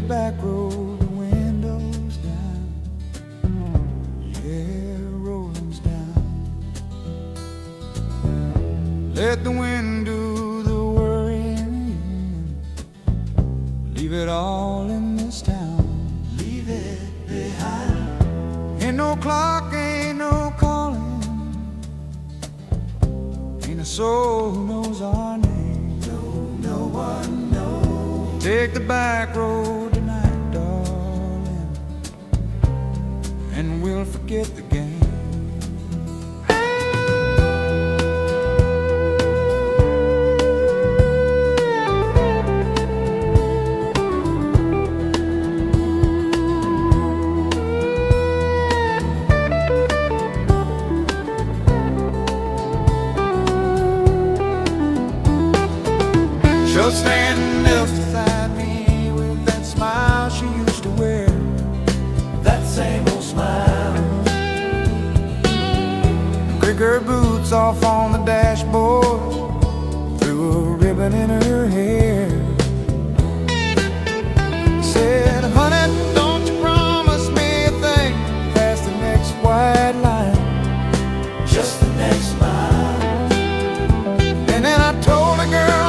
back road, the windows down, yeah, rolling's down. Let the wind do the worrying, leave it all in this town. Leave it behind. Ain't no clock, ain't no calling, ain't a soul who knows our name. No, no one knows. Take the back road tonight, darling, and we'll forget the game. She'll stand next beside me with that smile she used to wear, that same old smile. Kick her boots off on the dashboard, threw a ribbon in her hair. Said, honey, don't you promise me a thing past the next white line, just the next mile. And then I told the girl,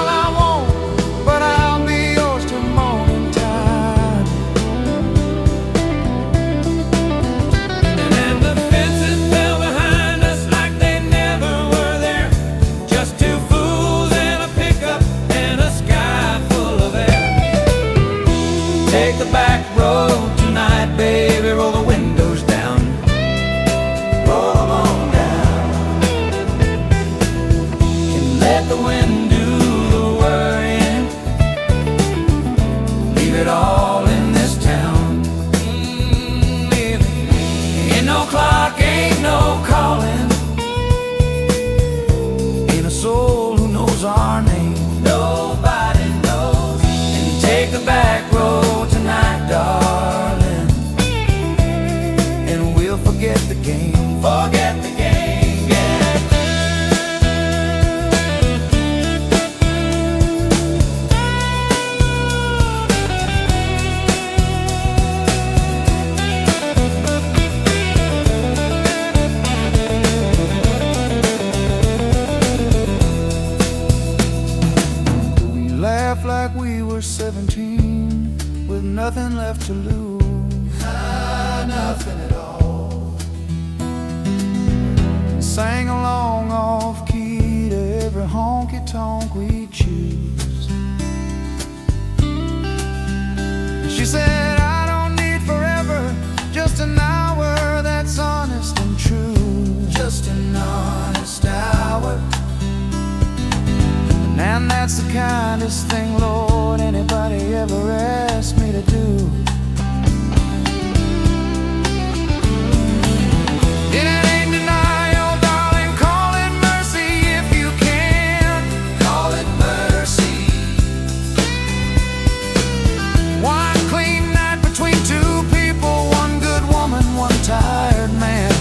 take the back road tonight, baby, roll the windows down, roll them on down, and let the wind do the worrying, leave it all in this town. Ain't no clock, ain't no calling, ain't a soul who knows our name. Nobody knows. And take the back road tonight, darling, and we'll forget the game. Forget the game, yeah. We laughed like we were 17 with nothing left to lose. Nothing at all. And sang along off key to every honky tonk we choose. And she said, I don't need forever, just an hour that's honest and true. Just an honest hour. And that's the kindest thing, Lord, anybody ever asked me to do. It ain't denial, darling, call it mercy if you can. Call it mercy. One clean night between two people, one good woman, one tired man.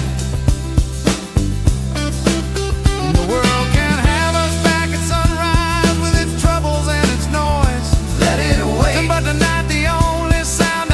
The world can have us back at sunrise with its troubles and its noise. Let it away. But tonight the only sound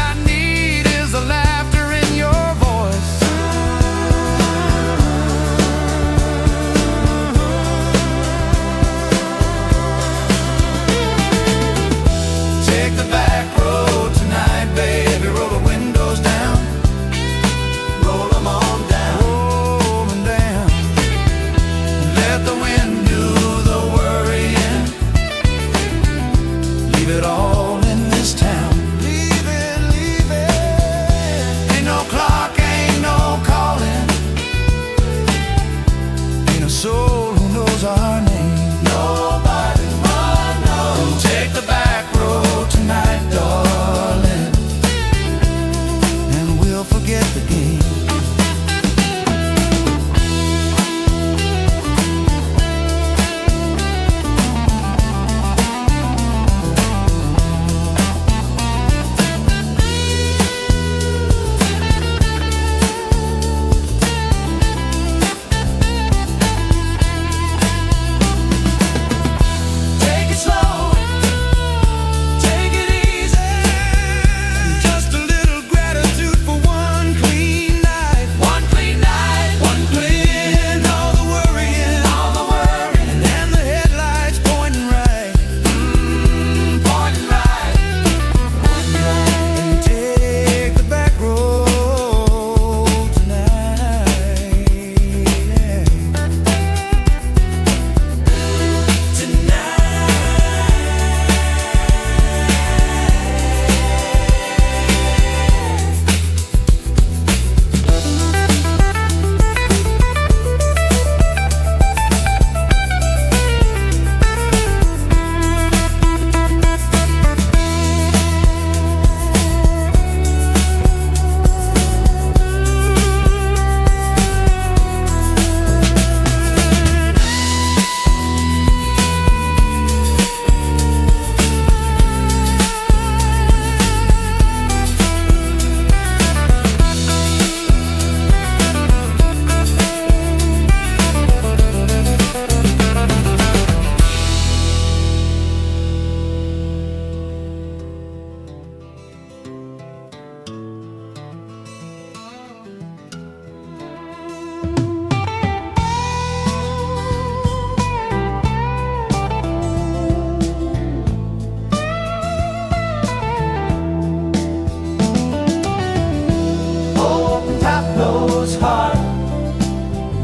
close heart,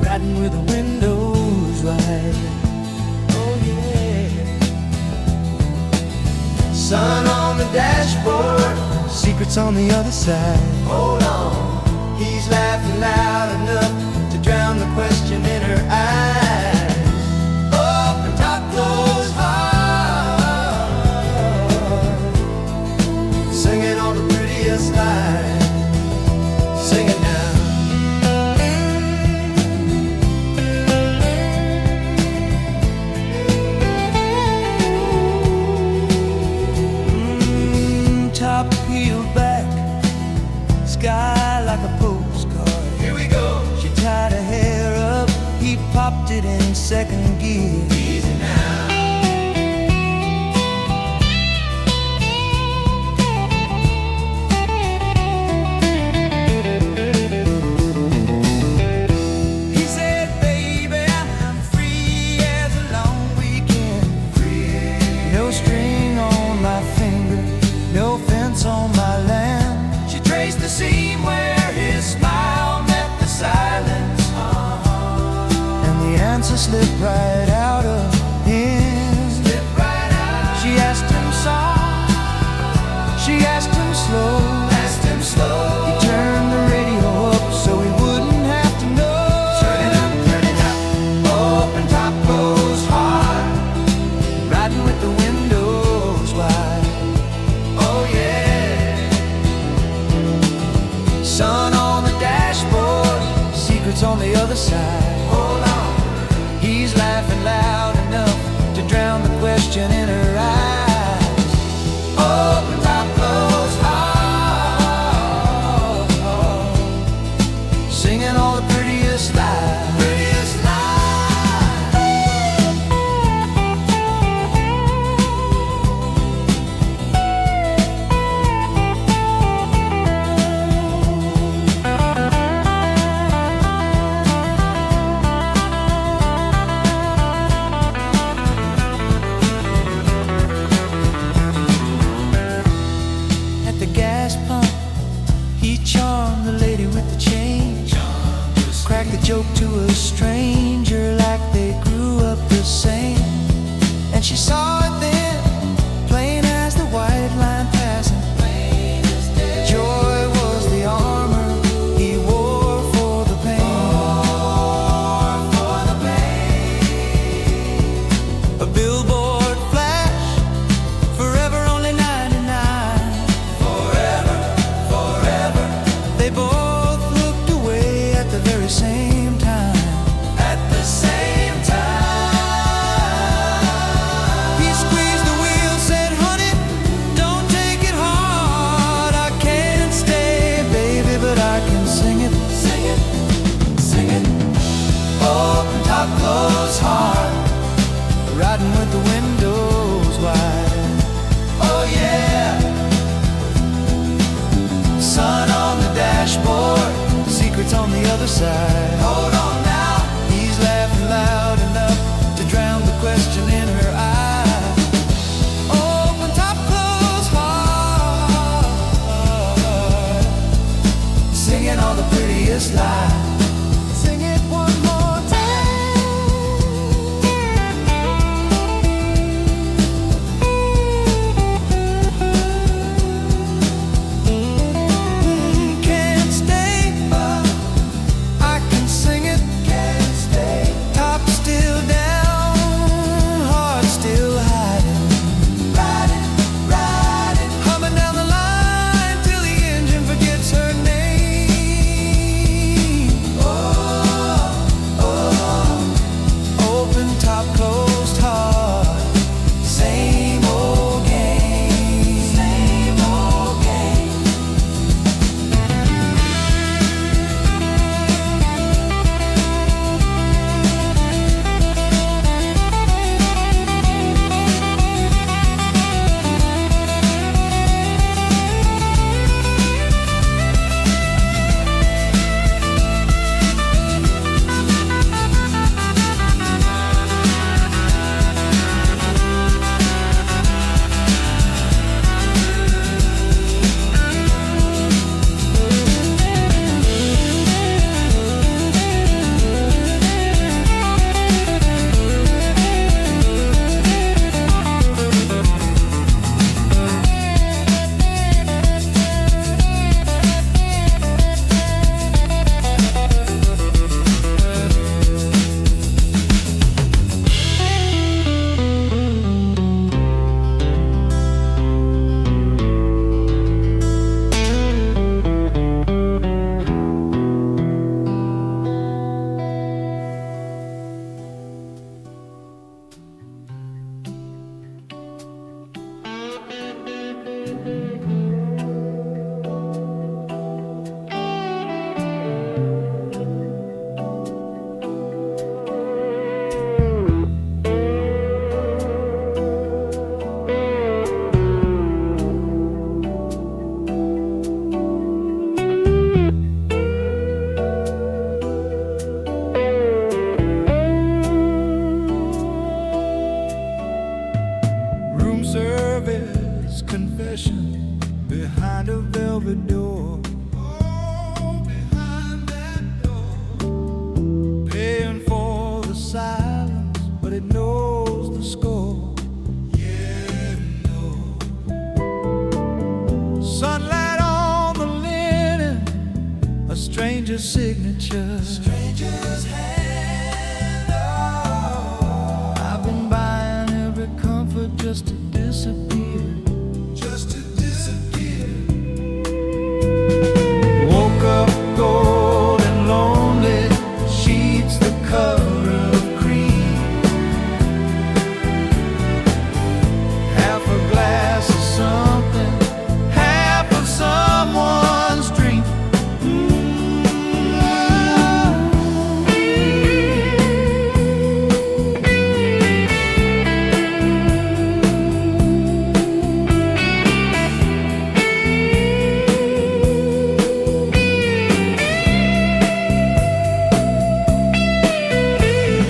riding with the windows wide. Oh yeah. Sun on the dashboard, secrets on the other side. Hold on, he's laughing loud enough to drown the question in her eyes. Open top, close heart, singing all the prettiest lines. Sing it now. Top peeled back, sky like a postcard. Here we go. She tied her hair up, he popped it in second gear. Easy now. He said, baby, I'm free as a long weekend. Free. No string on my finger, no fence on my land. She traced the seam where his smile met the silence, and the answer slipped right out of him. Slipped right out. She asked him soft, she asked him slow, asked him slow. He turned the radio up so he wouldn't have to know. Turn it up, turn it up. Open top, close heart, riding with the windows wide. Oh yeah. Sun on the dashboard, secrets on the other side. Hold on, he's laughing loud enough to drown the question in her eyes. Open top, close heart, singing all the prettiest lies. Prettiest At the gas pump, he charmed the lady with the change, cracked the joke to a stranger like they grew up the same. And she saw it then, plain as the white line passing. Joy was the armor he wore for the pain. A billboard flash, forever only 99. Forever, forever. They both looked away at the very same time. At the same time. He squeezed the wheel, said, honey, don't take it hard. I can't stay, baby, but I can sing it. Sing it, sing it. Open top, close heart, riding with the windows wide. Oh yeah. Sun on the dashboard, secrets on the other side. Hold on now, he's laughing loud enough to drown the question in her eye. Open top, close heart, singing all the prettiest lies. Sing it one more time. Can't stay, I can sing it. Can't stay. Top still down, heart still hiding. Riding, riding, humming down the line till the engine forgets her name. stranger's signature. Stranger's hand. Oh, I've been buying every comfort just to disappear. Just to disappear. Woke up cold and lonely, sheets the color of cream. Half a glass of something, half of someone's dream.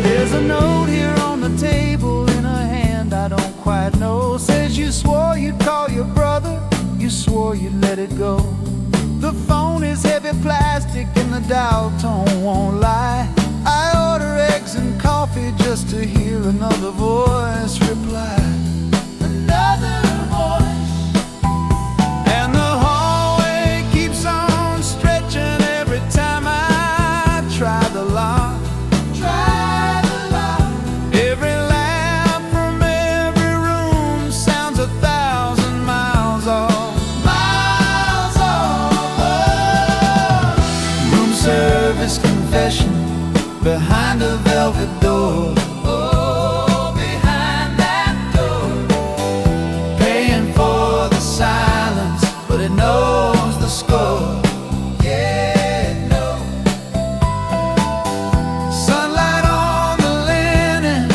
There's a note here on the table in a hand I don't quite know. Says you swore you'd call your brother, you swore you'd let it go. The phone is heavy plastic and the dial tone won't lie. I order eggs and coffee just to hear another voice reply. Another voice. And the hallway keeps on stretching every time I try the lock. Try the lock. Every laugh from every room sounds 1,000 miles off. Miles off. Oh. Room service confession behind a velvet door. Oh, behind that door. Paying for the silence, but it knows the score. Yeah, it knows. Sunlight on the linen,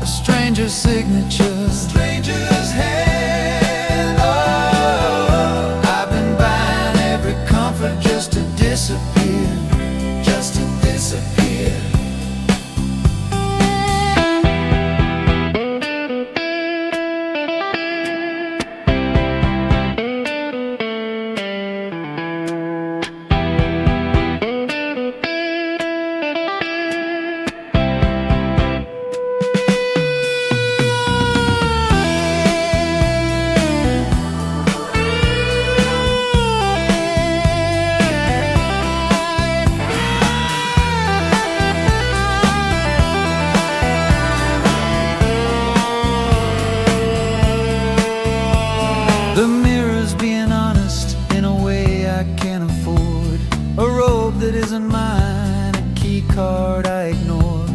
a stranger's signature. Stranger's hand. Oh, I've been buying every comfort just to disappear. Just to disappear. The mirror's being honest in a way I can't afford. A robe that isn't mine, a key card I ignored.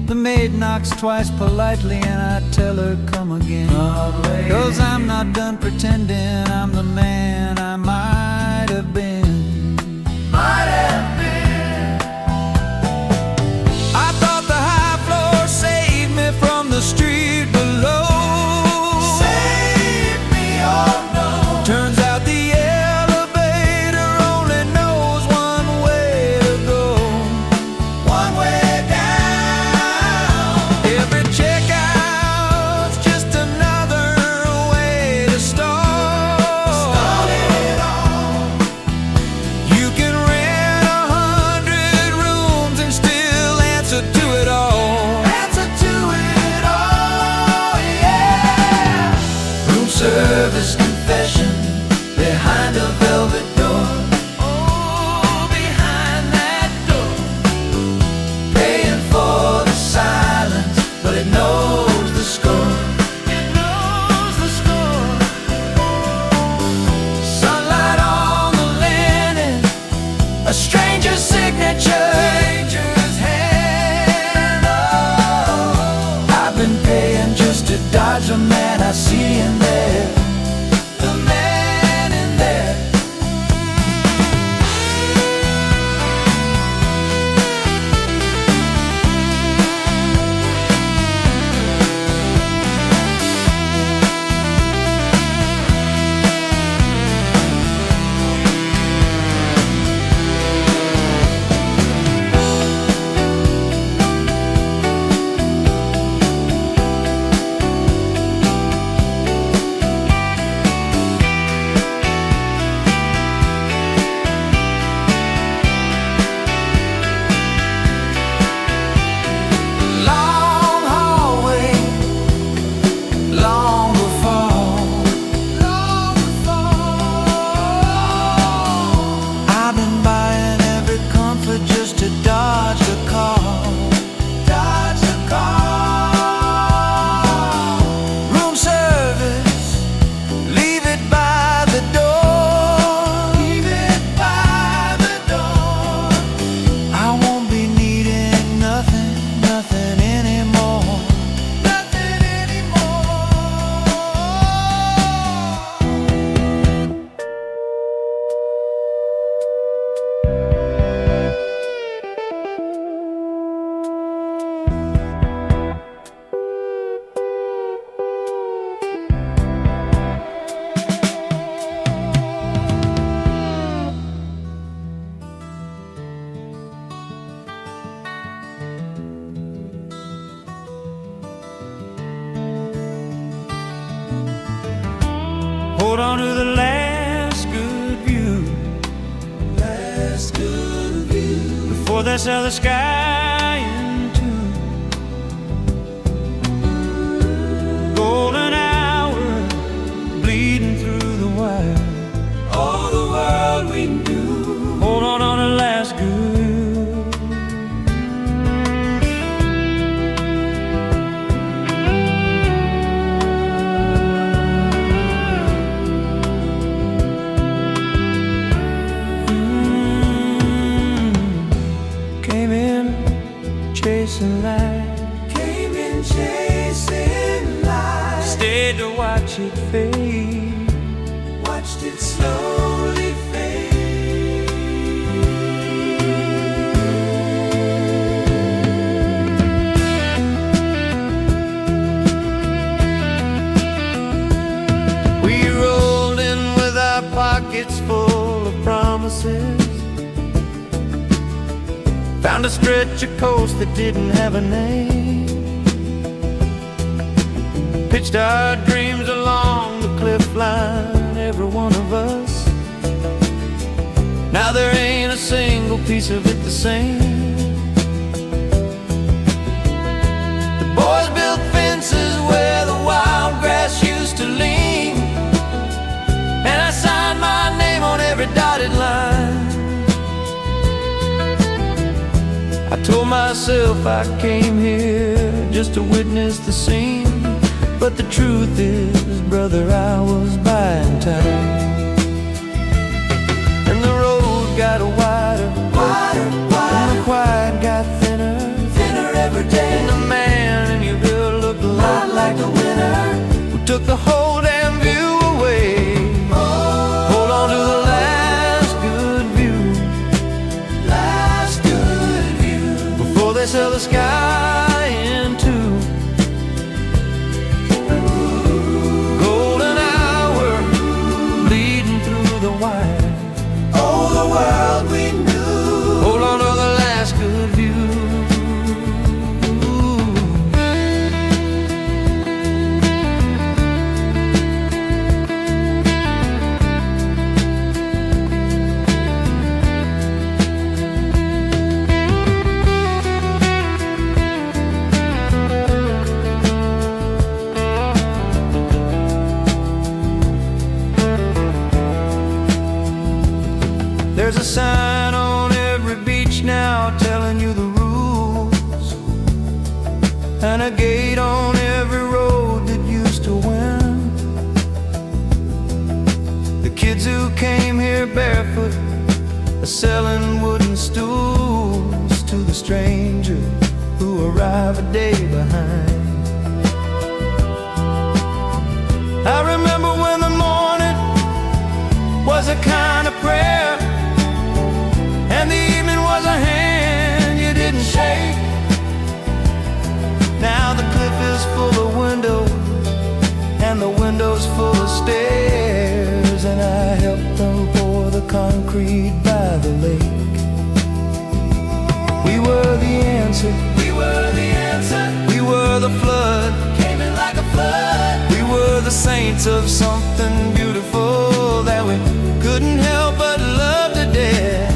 The maid knocks twice politely and I tell her come again. 'Cause I'm not done pretending I'm the man I might have been. Might have been. I thought the high floor saved me from the street below. Saved me, oh no. Turns out the elevator only knows one way to go. One way down. Every checkout's just another way to start. Start it all. You can rent a hold on to the last good view, last good view, before they sell the sky in two. Golden hour, bleeding through the wire. Oh, the world we knew, hold on the last good. Chasing light, came in chasing light, stayed to watch it fade, watched it slowly fade. We rolled in with our pockets full of promises, found a stretch of coast that didn't have a name, pitched our dreams along the cliff line, every one of us. Now there ain't a single piece of it the same. The boys built fences where the wild grass used to lean, and I signed my name on every dotted line. I told myself I came here just to witness the scene, but the truth is, brother, I was buying time. And the road got wider, wider, wider, and the quiet got thinner, thinner every day. And the man in your bill looked a lot like a winner who took the whole damn view away. Hold on to the last good view, last good view, before they sell the sky in two. Golden hour, bleeding through the wire. Oh, the world we knew, hold on to the last good view. There's a sign on every beach now telling you the rules, and a gate on every road that used to win. The kids who came here barefoot are selling wooden stools to the stranger who arrive a day behind. I remember when the morning was a kind of prayer, and the evening was a hand you didn't shake. Now the cliff is full of windows, and the windows full of stairs, and I helped them pour the concrete by the lake. We were the answer, we were the answer, we were the flood, came in like a flood. We were the saints of something beautiful that we couldn't help but love to death.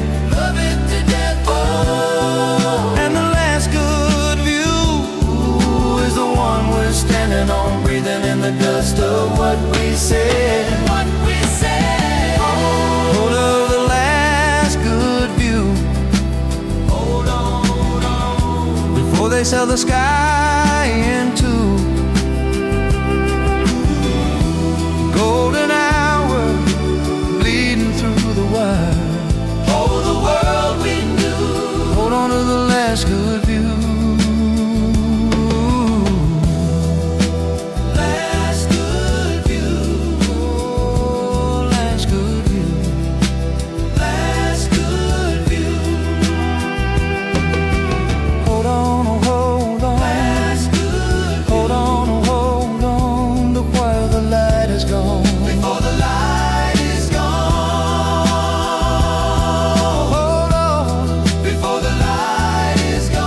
And the last good view is the one we're standing on, breathing in the dust of what we said. What we said. Hold on, the last good view. Hold on, before they sell the sky in two. Golden hour, bleeding through the wire. Oh, the world we knew, hold on to the last good view. Last good view. Oh, last good view. Last good view. Hold on, oh, hold on. Last good view. Hold on, oh, hold on, to while the light is gone. Before the light is gone. Hold on, before the light is gone.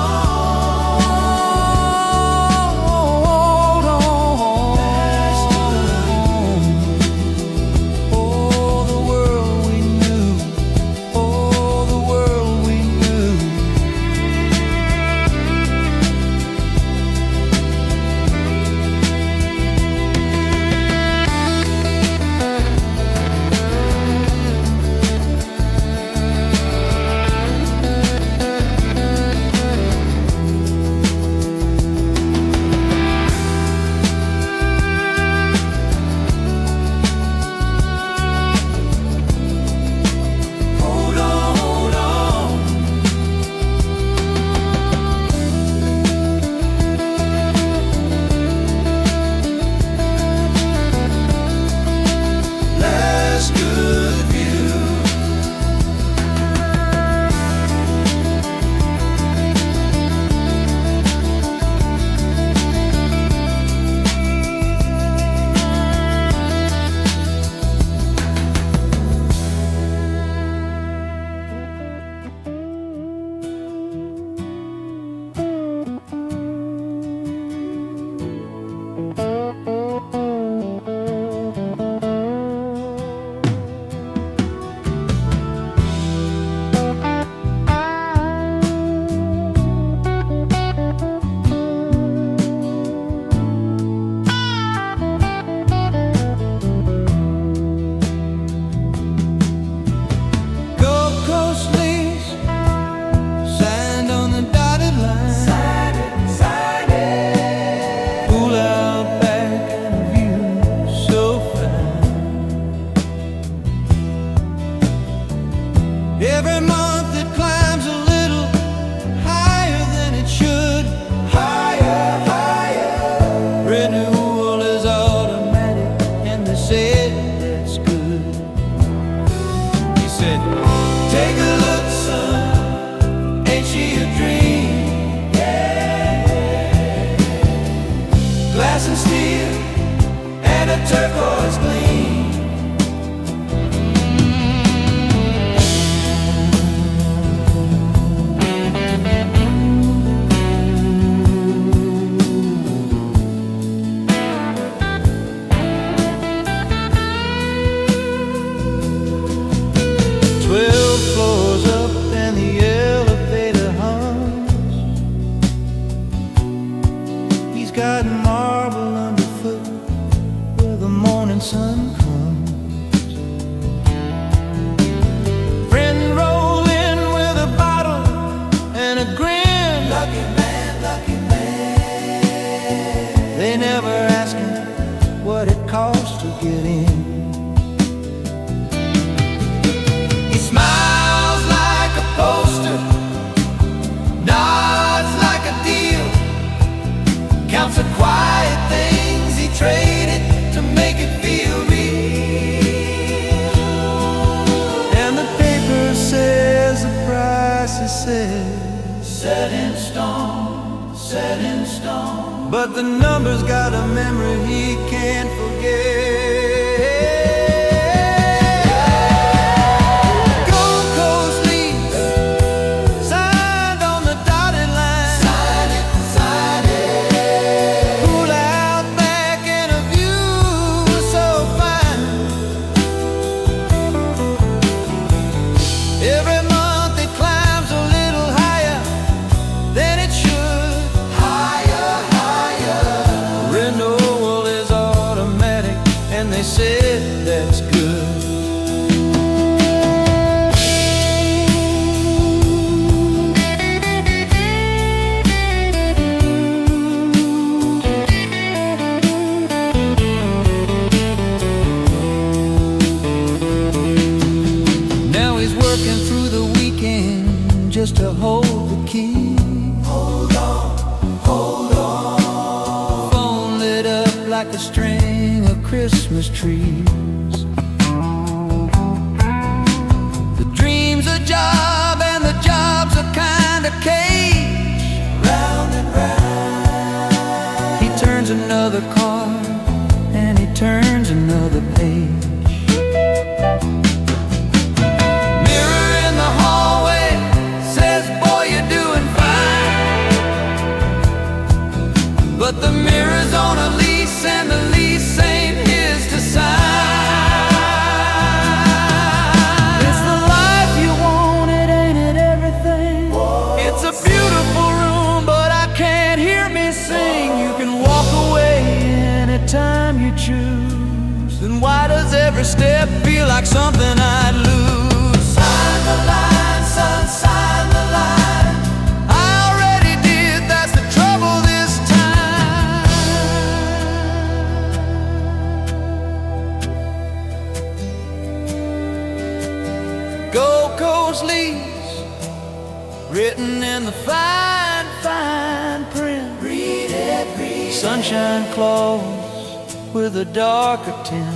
get in. He smiles like a poster, nods like a deal, counts the quiet things he traded to make it feel real. And the paper says the price is set in stone, set in stone. But the number's got a memory he can't forget. Gold Coast Lease, signed on the dotted line. Sign it, sign it. Pull out back and a view so fine. Every month it climbs a little higher than it should. Higher, higher. Renewal is automatic, and they said that's good. Now he's working through the weekend just to hold the key. Hold on, hold on. Phone lit up like a string of Christmas trees. The dream's a job and the job's a kind of cage. Round and round. He turns another card and he turns another page. Mirror in the hallway says, boy, you're doing fine. But the mirror's on a lease and the lease ain't his to sign. It's the life you wanted, ain't it everything? It's a beautiful room, but I can't hear me sing. You can walk away anytime you choose. Then why does every step feel like something I'd lose? Sign the line, son, sign the line. I already did, that's the trouble this time. Gold Coast Lease, written in the fine, fine print. Read it, read it. Sunshine clause with a darker tint.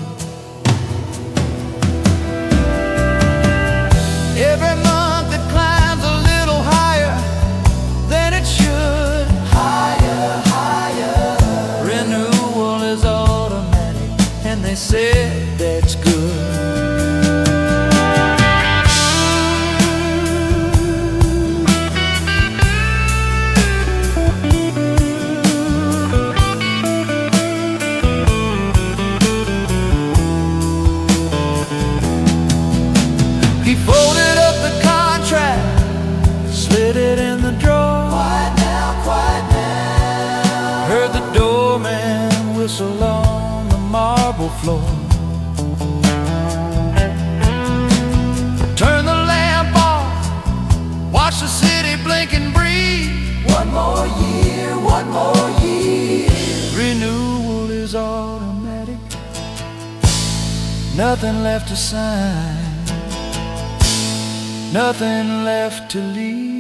Every month it climbs a little higher than it should. Higher, higher. Renewal is automatic, and they said that's good. He folded up the contract, slid it in the drawer. Quiet now, quiet now. Heard the doorman whistle on the marble floor. Turn the lamp off, watch the city blink and breathe. One more year, one more year. Renewal is automatic, nothing left to sign, nothing left to leave.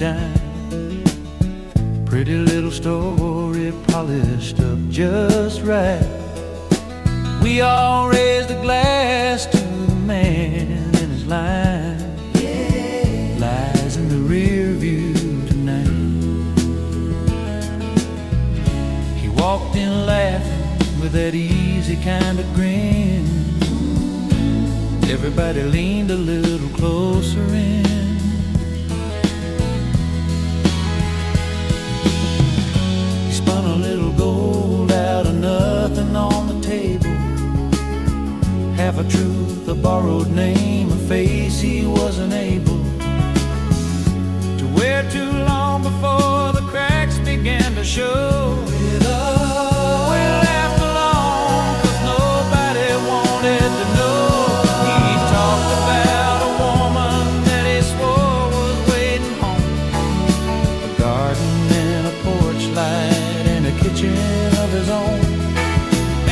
dime. Pretty little story polished up just right. We all raised a glass to the man in his line. Yeah. Lies in the rear view tonight. He walked in laughing with that easy kind of grin. Everybody leaned a little closer in. He spun a little gold out of nothing on the table. Half a truth, a borrowed name, a face he wasn't able to wear too long before the cracks began to show. With us, we laughed along 'cause nobody wanted to know. He talked about a woman that he swore was waiting home, a garden and a porch light and a kitchen of his own.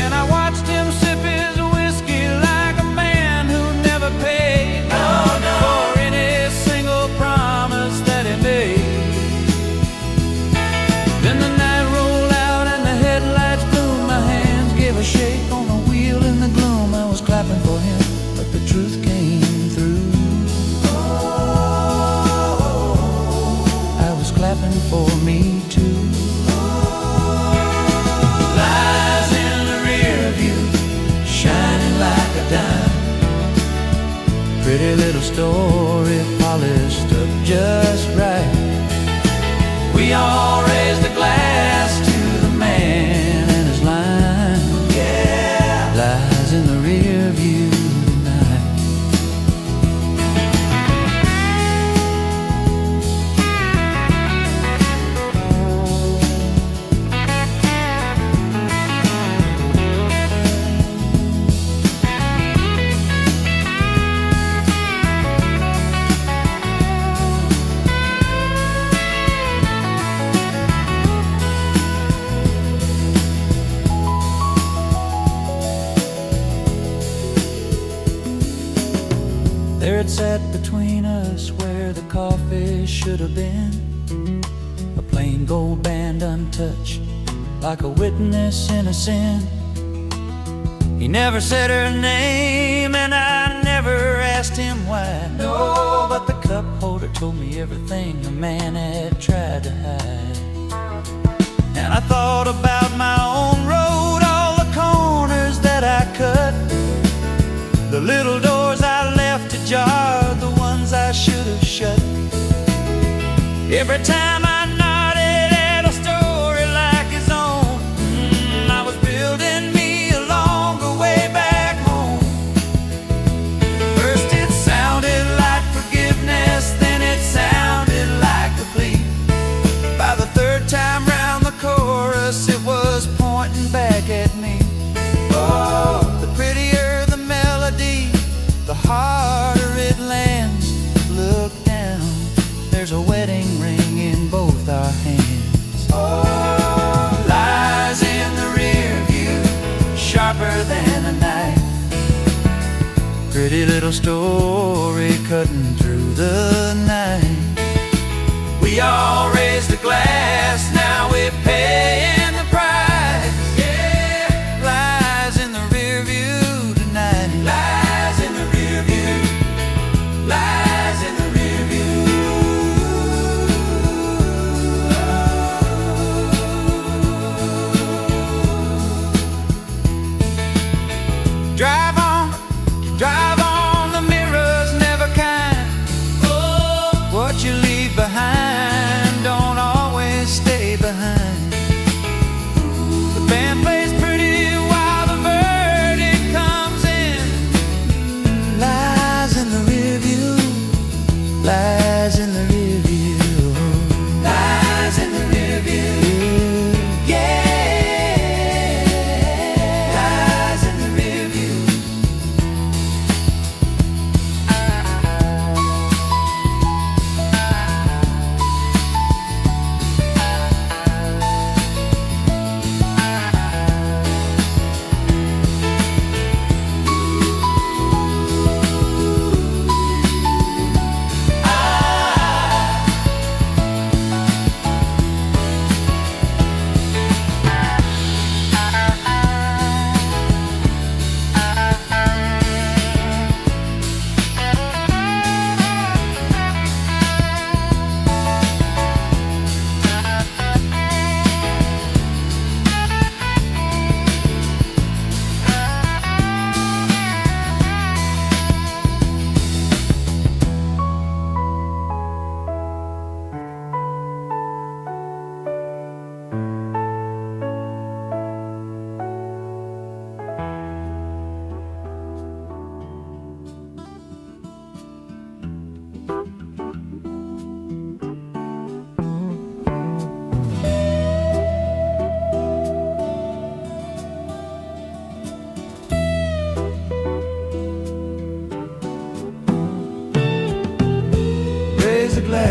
And I watched him sip his whiskey like a man who never paid for any single promise that he made. Then the night rolled out and the headlights bloomed. My hands gave a shake on the wheel in the gloom. I was clapping for him, but the truth came through. I was clapping for me too. Lies in the rear view, shining like a dime. Pretty little story polished up just right. We all raised a glass to the man and his line. Yeah. Lies in the rear view tonight. There it sat between us where the coffee should have been, a plain gold band untouched, like a witness in a sin. He never said her name and I never asked him why. No, but the cup holder told me everything a man had tried to hide. And I thought about my own road, all the corners that I cut, the little doors I left ajar, the ones I should have shut. Every time I nodded at a story like his own, I was building me a longer way back home. First it sounded like forgiveness, then it sounded like a plea. By the third time round the chorus, it was pointing back at me. Oh, the prettier the melody, the harder it lands. Look down, there's a wedding ring in both our hands. Oh, lies in the rear view, sharper than a knife. Pretty little story cutting through the night. We all raised a glass, now we're paying the price. Yeah, lies in the rear view tonight. Lies in the rear view. Lies in the rear view. Drive on, the mirror's never kind. Oh, what you leave behind don't always stay behind. The band plays pretty while the verdict comes in. Lies in the rear view. Lies in the rear view. Lies in the rear view. Yeah. Lies in the rear view.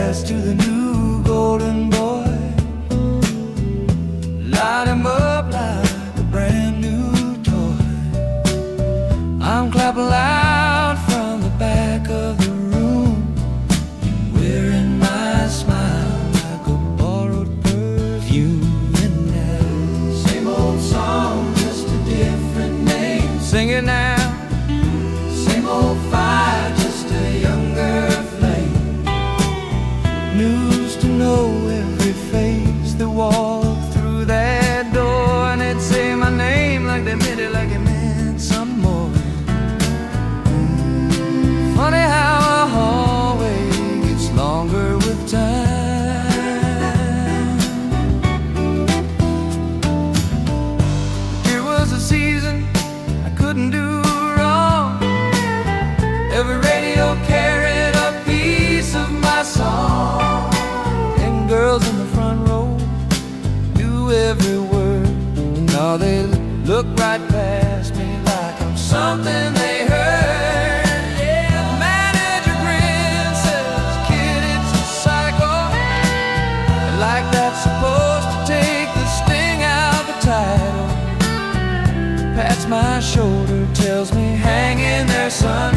glass to the new golden boy. Light him up like a brand new toy. I'm clapping loud from the back of the room, wearing my smile like a borrowed perfume. And now, same old song, just a different name. Sing it now. Same old fire, just a younger flame. News to know every face that walked through that door, and they'd say my name like they meant it, like it meant some more. Funny how a hallway gets longer with time. Here was a season I couldn't do wrong. Every radio carried a piece of my song, and girls in the front row knew every word. Now they look right past me like I'm something they heard. Yeah, the manager grins, says, "Kid, it's a cycle." Like that's supposed to take the sting out the title. Pats my shoulder, tells me, "Hang in there, son."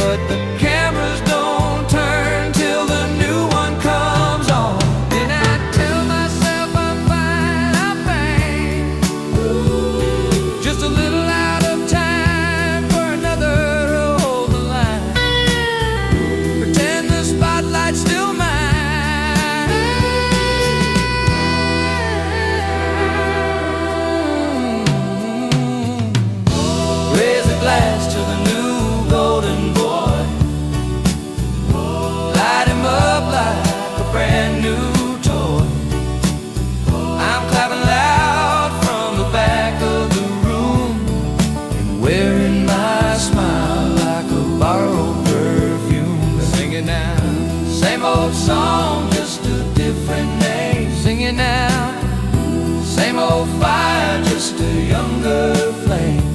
But the cameras don't turn till the new one comes on. Then I tell myself I'm fine, I'm fine. Just a little out of time for another to hold the line. Pretend the spotlight's still mine. Raise a glass to the new golden boy. Light him up like a brand new toy. I'm clapping loud from the back of the room, and wearing my smile like a borrowed perfume. Sing it now. Same old song, just a different name. Sing it now. Same old fire, just a younger flame.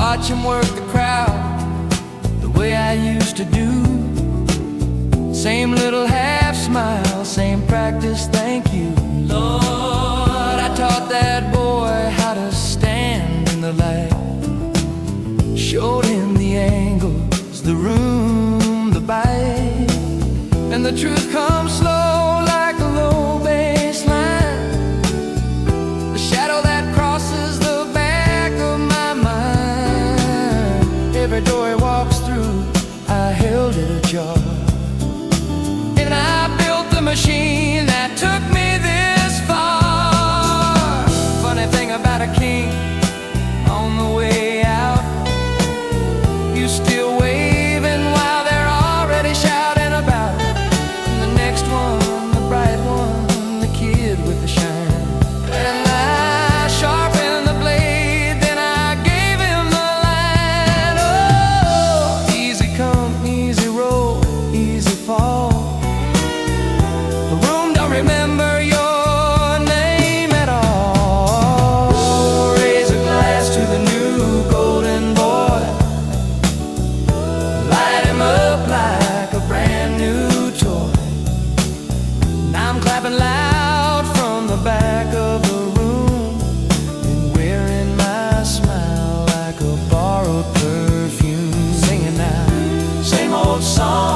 Watch him work the crowd the way I used to do. Same little half smile, same practice, thank you. Lord, I taught that boy how to stand in the light. Showed him the angles, the room, the bite. And the truth comes slow like a low bass line. The shadow that crosses the back of my mind. Every door he walks through, I held it ajar. And I built the machine that took me this far. Funny thing about a king, on the way out, you still waving while they're already shouting about it. And the next one, the bright one, the kid with the shine. And I sharpened the blade, then I gave him the line. Oh, easy come, easy roll, easy fall. The room don't remember your name at all. Raise a glass to the new golden boy. Light him up like a brand new toy. And I'm clapping loud from the back of the room, and wearing my smile like a borrowed perfume. Singing now, same old song,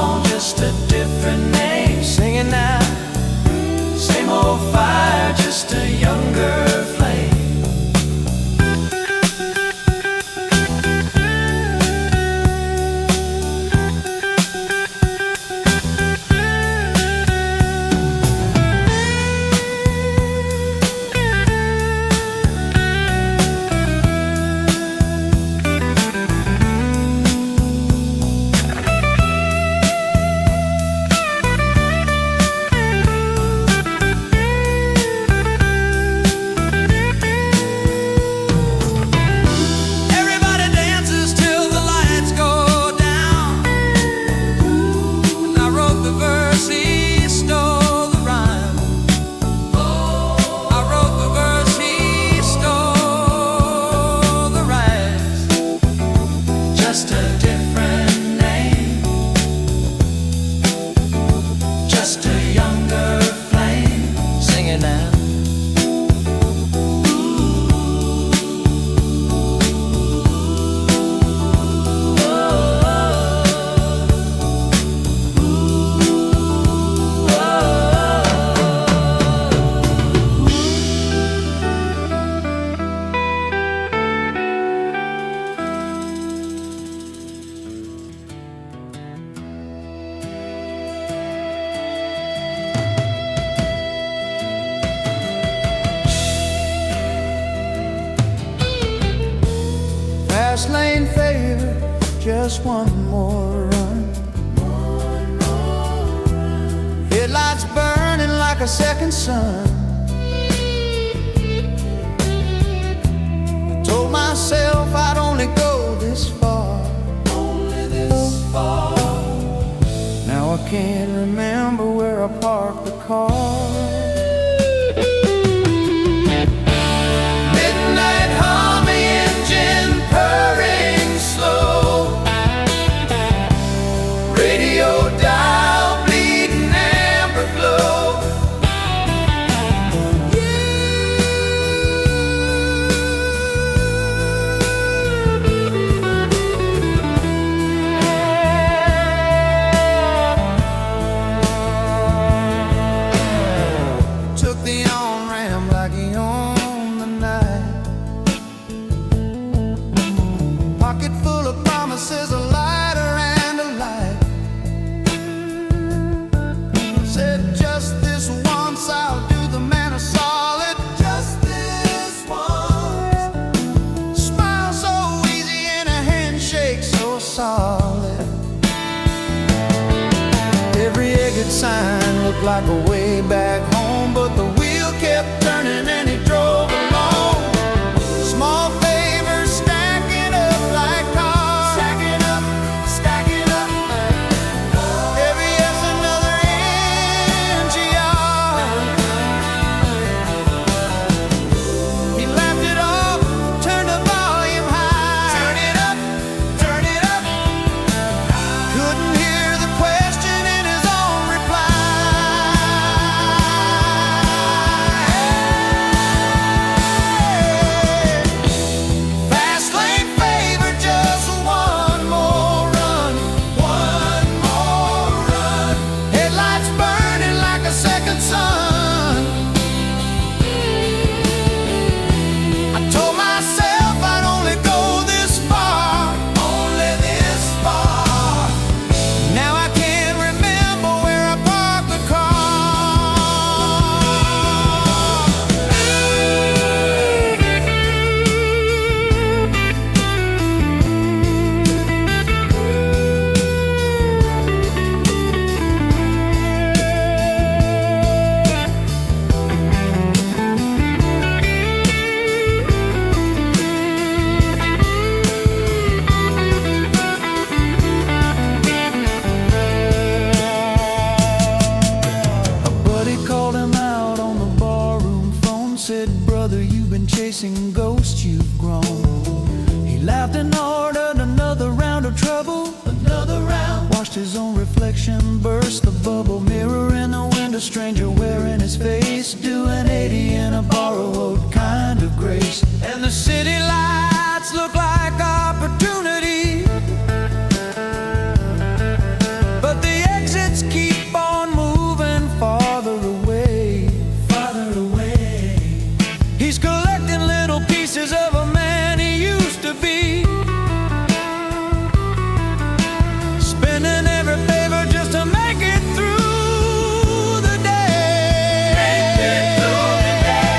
younger flame. Sing it now. Fast lane favor, just one more run. Headlights burning like a second sun. I told myself I'd only go this far. Only this far. Now I can't remember where I parked the car. Pocket full of promises, a lighter and a light. Said just this once I'll do the man a solid. Just this once. Smile so easy and a handshake so solid. Every exit sign looked like a way back home, but the wheel kept turning and he drove alone. Small favors stacking up like cars. Stacking up, stacking up. Every yes another inch yard. He laughed it off, turned the volume high. Turn it up, turn it up. Couldn't hear the question in his own reply. Fast lane favor, just one more run. One more run. Headlights burning like a second sun. I told myself I'd only go this far. Only this far. Now I can't remember where I parked the car. A buddy called him out on the barroom phone. Said, brother, you've been chasing ghosts, you've grown. He laughed and ordered another round of trouble. Another round. Watched his own reflection burst the bubble. Mirror in the window, stranger wearing his face. Doing 80 in a borrowed kind of grace. And the city lights look like opportunity, but the exits keep on moving farther away. Farther away. He's collecting little pieces of a man he used to be. Spending every favor just to make it through the day. Make it through the day.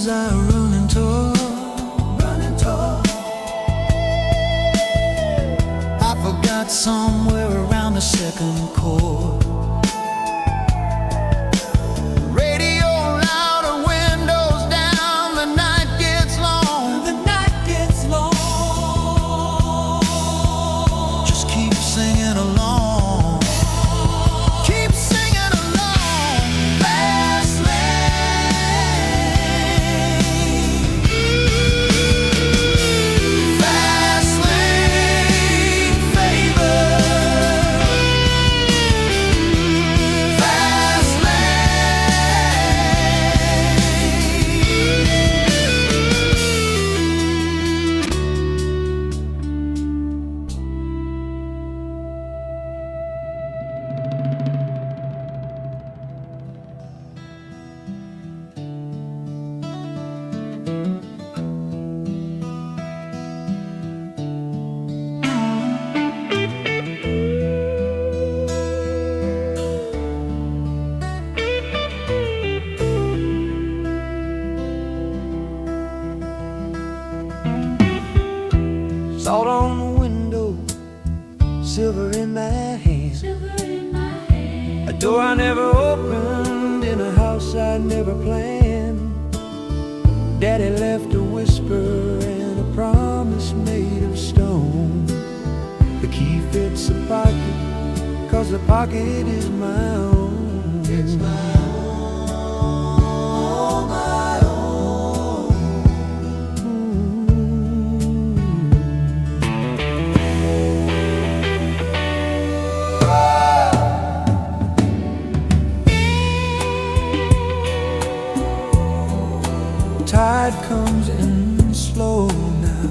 as I run and talk. I forgot somewhere around the second chord. Radio louder, windows down, the night gets long. The night gets long. Just keep singing along. Keep singing along. Fast lane. Fast lane favor. Fast Salt on the window, silver in my hand. A door I never opened in a house I never planned. Daddy left a whisper and a promise made of stone. The key fits the pocket, 'cause the pocket is my own. It's my own, my own. Tide comes in slow now.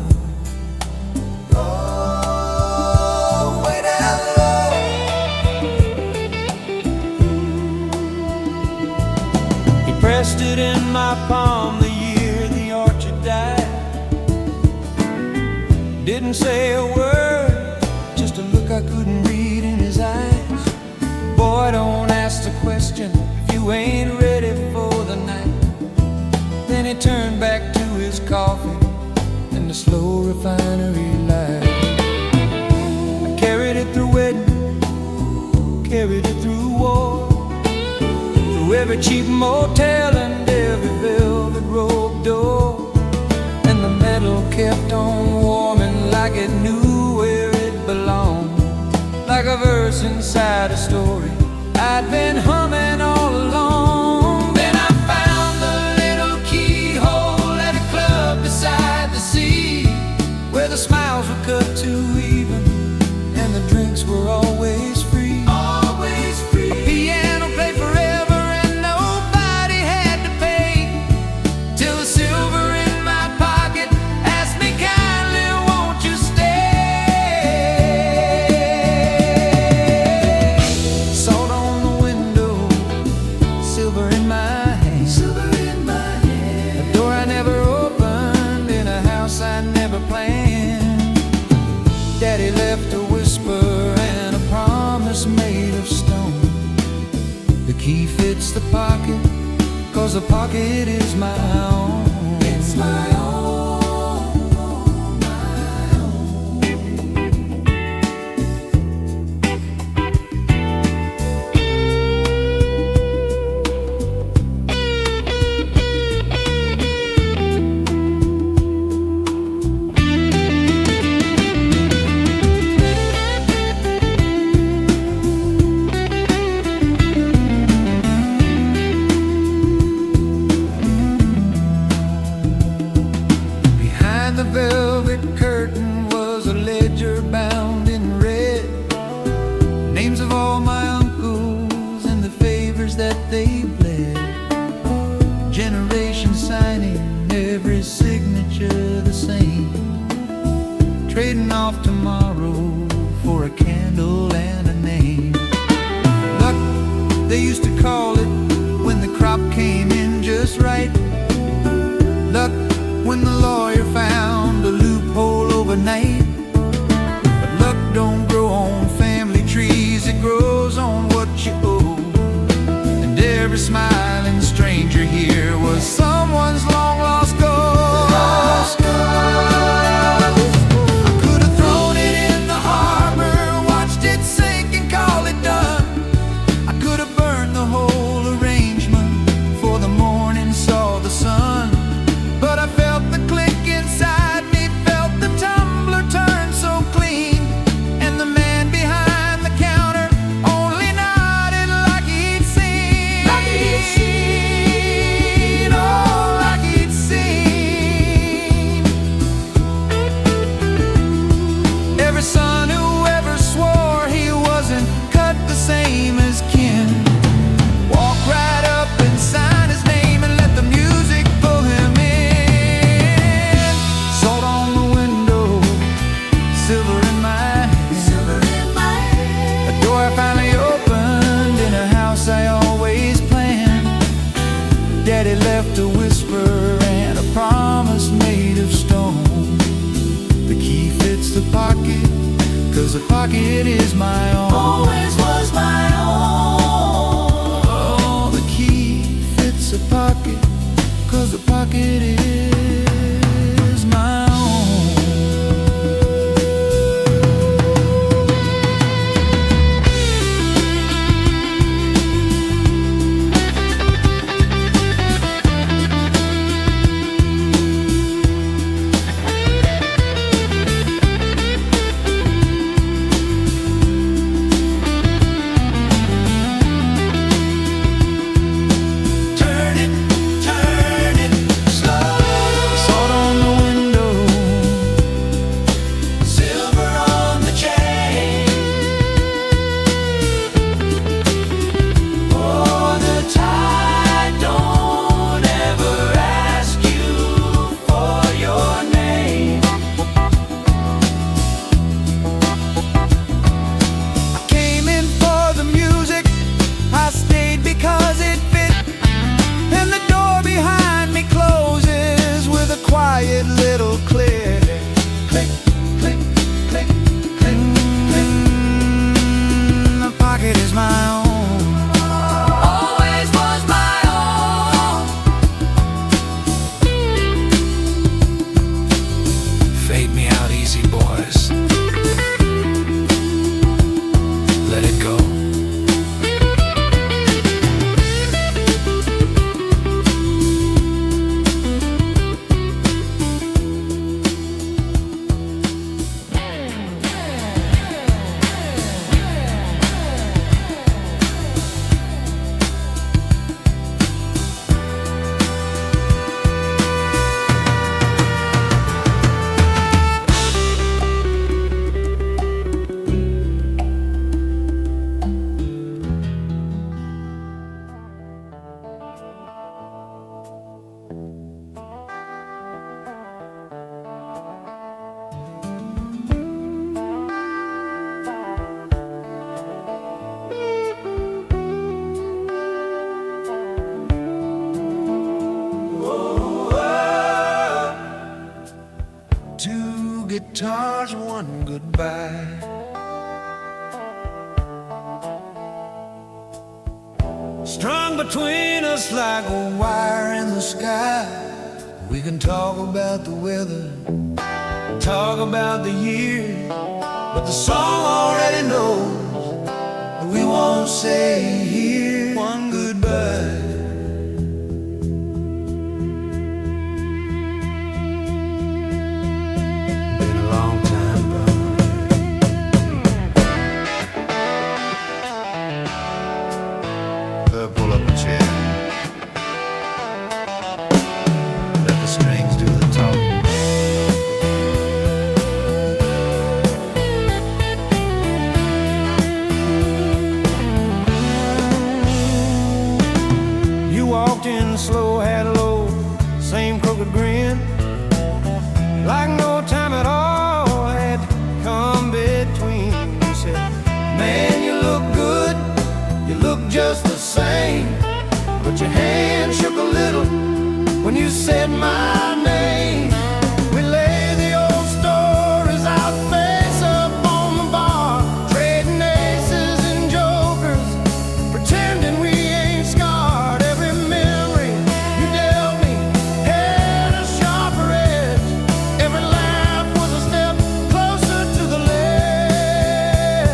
Oh, way down low. He pressed it in my palm the year the orchard died. Didn't say a word, just a look I couldn't read in his eyes. Boy, don't ask the question if you ain't ready for the night. Then he turned back to his coffee and the slow refinery light. I carried it through wedding, carried it through war, through every cheap motel and every velvet rope door. And the metal kept on warming like it knew where it belonged, like a verse inside a story I'd been humming all along. Then I found the little keyhole at a club beside the sea, where the smiles were cut too even and the drinks were always free. Always free. A piano played forever and nobody had to pay, till the silver in my pocket asked me kindly, won't you stay? Salt on the window, silver in my hand. Silver in my hand. A door I never opened in a house I never planned. Daddy left a whisper and a promise made of stone. The key fits the pocket, 'cause the pocket is my own. It's my own, my own. Behind the velvet curtain was a ledger bound in red, names of all my uncles and the favors that they bled. Generations signing, every signature the same, trading off tomorrow for a candle and a name. Luck, they used to call it when the crop came in just right. Luck when the lawyer found a loophole overnight. But luck don't grow on family trees, it grows on what you owe. And every smiling stranger here was someone's long lost pocket is my own. Always was my own. Oh, the key fits a pocket, 'cause the pocket is my own. Little click, click, click, click, click, click. The pocket is my own. Always was my own. Fade me out easy, boys. Let it go. Guitars, one goodbye. Strung between us like a wire in the sky. We can talk about the weather, talk about the year, but the song already knows that we won't say here one goodbye. Pull up a chair. Let the strings do the talking. You walked in slow, had low, same crooked grin, like no time at all had come between. You said, man, you look good, you look just the same, but your hand shook a little when you said my name. We lay the old stories out face up on the bar, trading aces and jokers, pretending we ain't scarred. Every memory you dealt me had a sharper edge. Every laugh was a step closer to the ledge.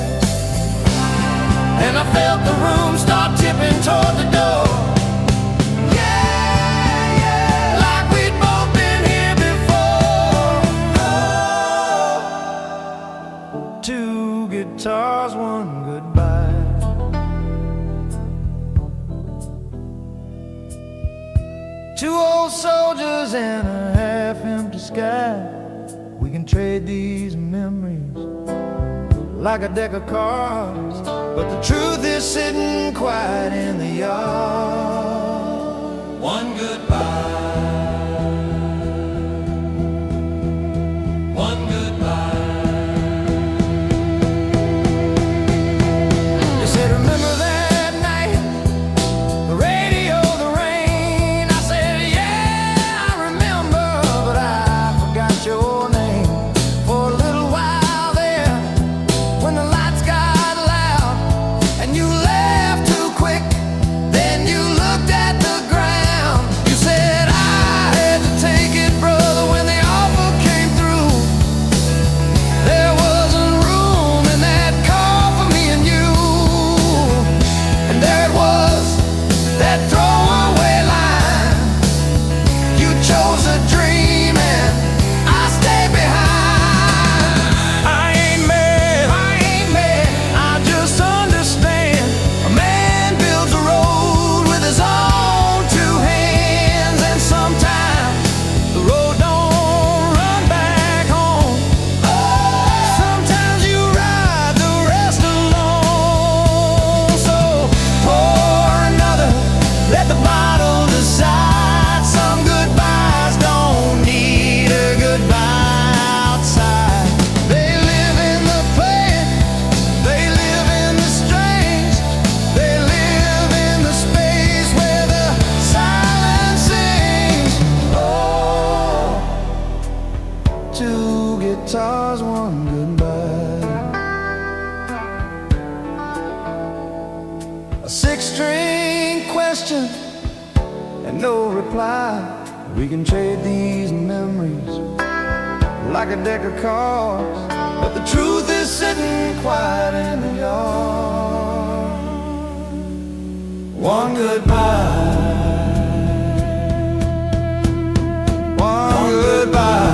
And I felt the room start tipping toward the door. Yeah, yeah, like we'd both been here before. Oh, two guitars, one goodbye. Two old soldiers and a half-empty sky. We can trade these memories like a deck of cards, but the truth is sitting quiet in the yard. One goodbye, one goodbye. They said, remember that night, the radio, the rain. I said, yeah, I remember, but I forgot your name. For a little while there, when the light question and no reply. We can trade these memories like a deck of cards, but the truth is sitting quiet in the yard. One goodbye, one goodbye.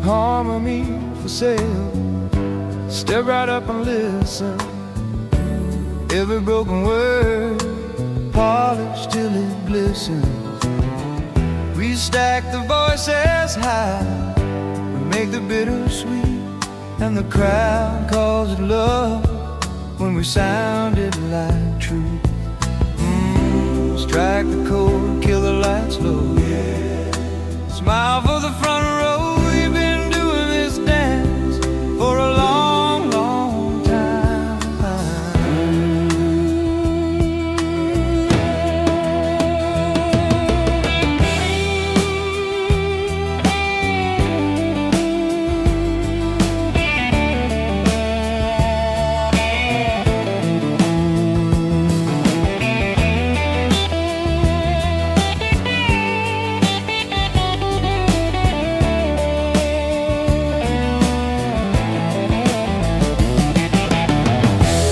Harmony for sale. Step right up and listen. Every broken word polished till it glistens. We stack the voices high, we make the bitter sweet, and the crowd calls it love when we sound it like truth. Strike the chord, kill the lights low. Smile for the front row. We've been doing this dance for a long, long time.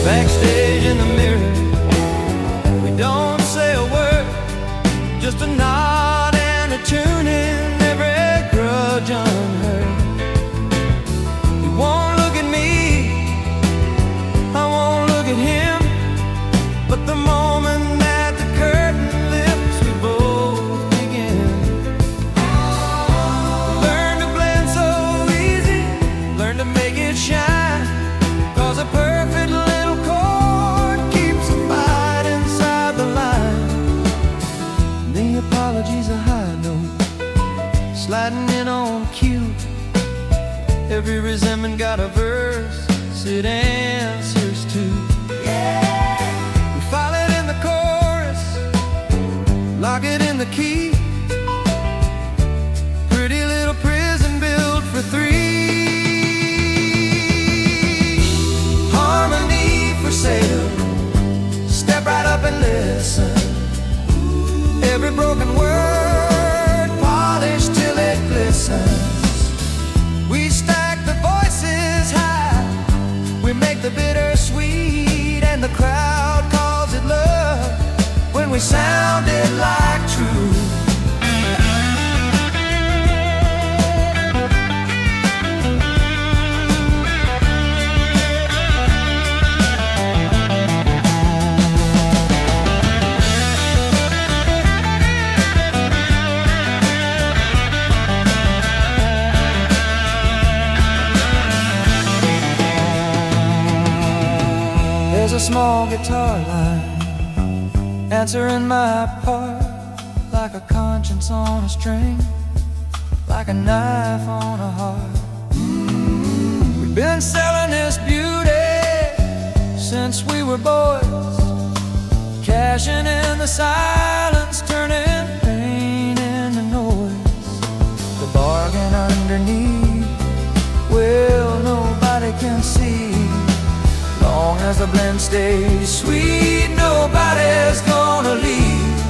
Backstage in the mirror, we don't say a word, just a nod and a tune in, every grudge unheard. He won't look at me, I won't look at him, but the moment that the curtain lifts, we both begin. Learn to blend so easy, learn to make it shine, 'cause a perfect little chord keeps a fight inside the line. The apology's a high note, sliding in on cue. Every resentment got a verse it answers to. We file it in the chorus, lock it in the key. Pretty little prison built for three. Harmony for sale. Step right up and listen. Every broken word polished till it glistens. We stack the voices high, we make the bitter sweet, and the crowd calls it love when we sound it like truth. small guitar line, answering my part like a conscience on a string, like a knife on a heart. We've been selling this beauty since we were boys, cashing in the silence, turning pain into noise. The bargain underneath, well, nobody can see. Long as the blend stays sweet, nobody's gonna leave.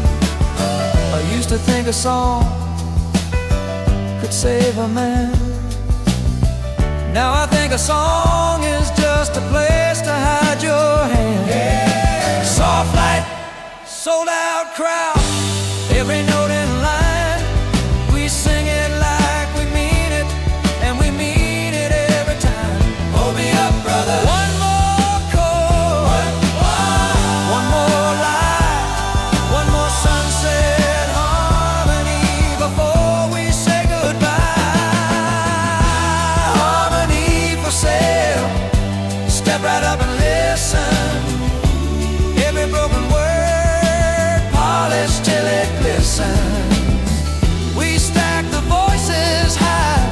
I used to think a song could save a man. Now I think a song is just a place to hide your hand. Yeah. Soft light, sold out crowd, every note in line. We sing it like we mean it, and we mean it every time. Hold me up, brother. One more chord, one more line, one more sunset harmony before we say goodbye. Harmony for sale. Step right up and listen. Every broken word polished till it glistens. We stack the voices high,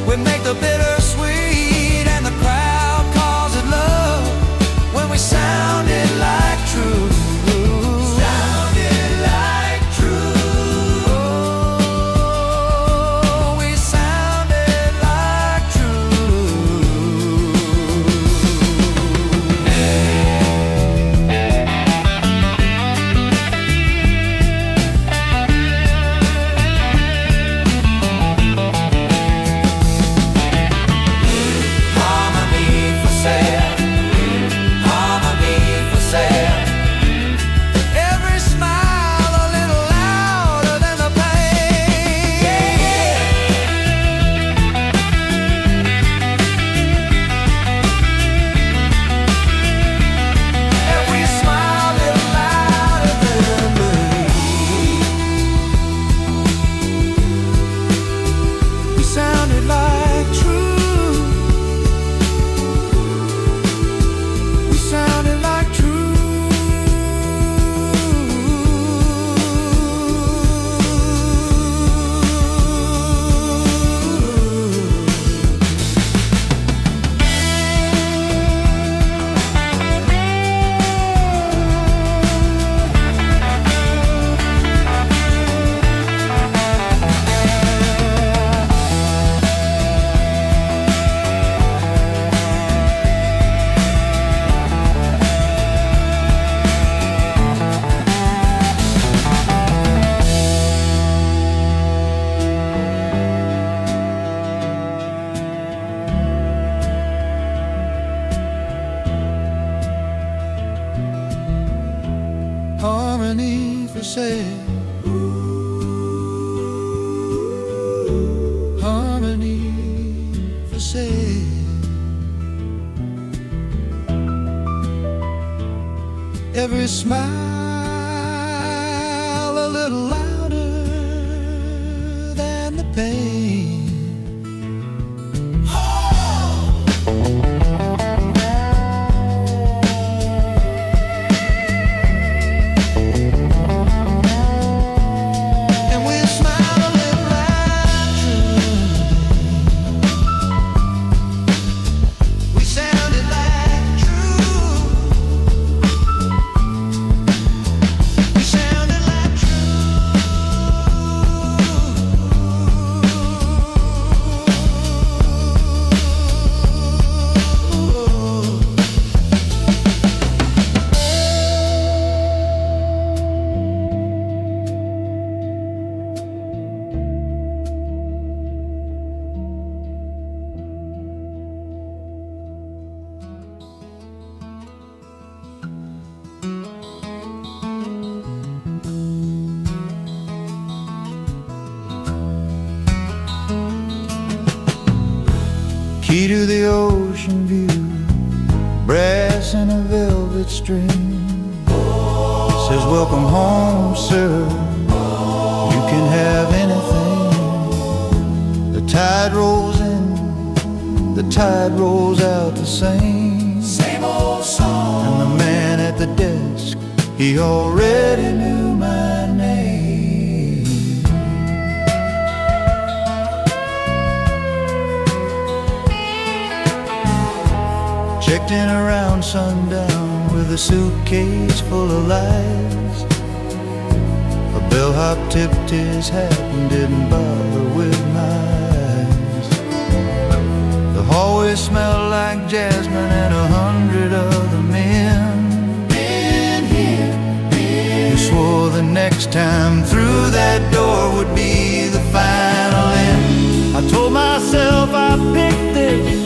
we make the bitter sweet, and the crowd calls it love when we sound it like truth. Sounded like truth. Oh, we sounded like harmony for sale, harmony for sale. Every smile a little louder than the pain. Every smile a little louder than the pain. We sounded like truth. We sounded like truth. Harmony for sale. Harmony for sale. Every smile a little louder than the pain. And we smile a little like truth. We sounded like truth. We sounded like key to the ocean view, brass and a velvet string. Says welcome home, sir, you can have anything. The tide rolls in, the tide rolls out the same old song. And the man he already knew my name. Checked in around sundown with a suitcase full of lies. A bellhop tipped his hat and didn't bother with my eyes. The hallway smelled like jasmine and 100 other men. Men here, men. Who swore the next time through that door would be the final end. I told myself I picked this.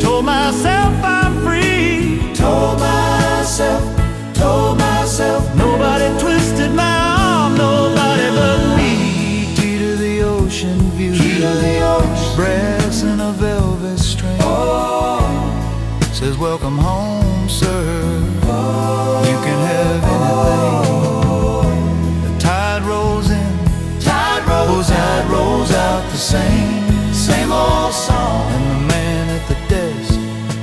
Told myself I'm free. Told myself nobody twisted my arm, nobody but me. Key to the ocean view, key to the ocean. Brass and a velvet string. Oh. Says welcome home, sir. Oh. You can have anything. The tide rolls in, tide rolls out the same old song. And the man at the desk,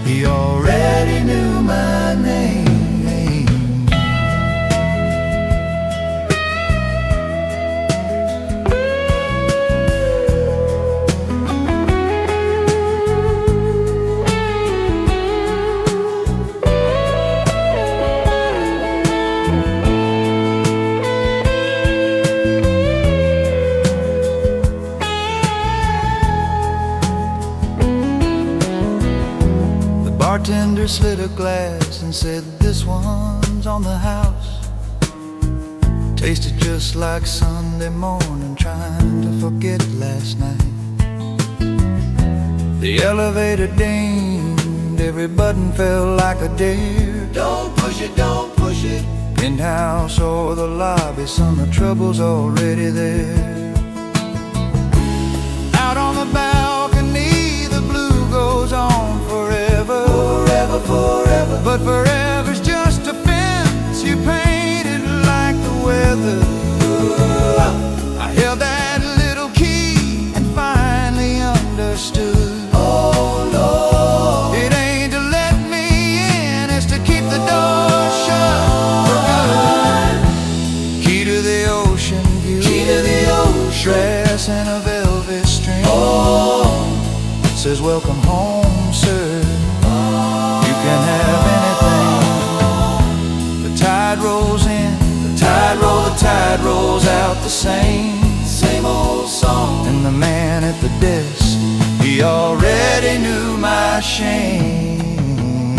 he already knew my name. Bartender slid a glass and said, "This one's on the house." Tasted just like Sunday morning, trying to forget last night. The elevator dinged, every button felt like a dare. Don't push it, don't push it. Penthouse or the lobby, summer trouble's already there. Out on the balcony, the blue goes on forever. Forever. But forever's just a fence you painted like the weather. I held that little key and finally understood. Oh Lord, it ain't to let me in, it's to keep the door shut for good. Key to the ocean view, key to the ocean. Dress and a velvet string. Oh, says welcome home, sir. Can have anything. The tide rolls in, the tide rolls out the same old song. And the man at the desk, he already knew my shame.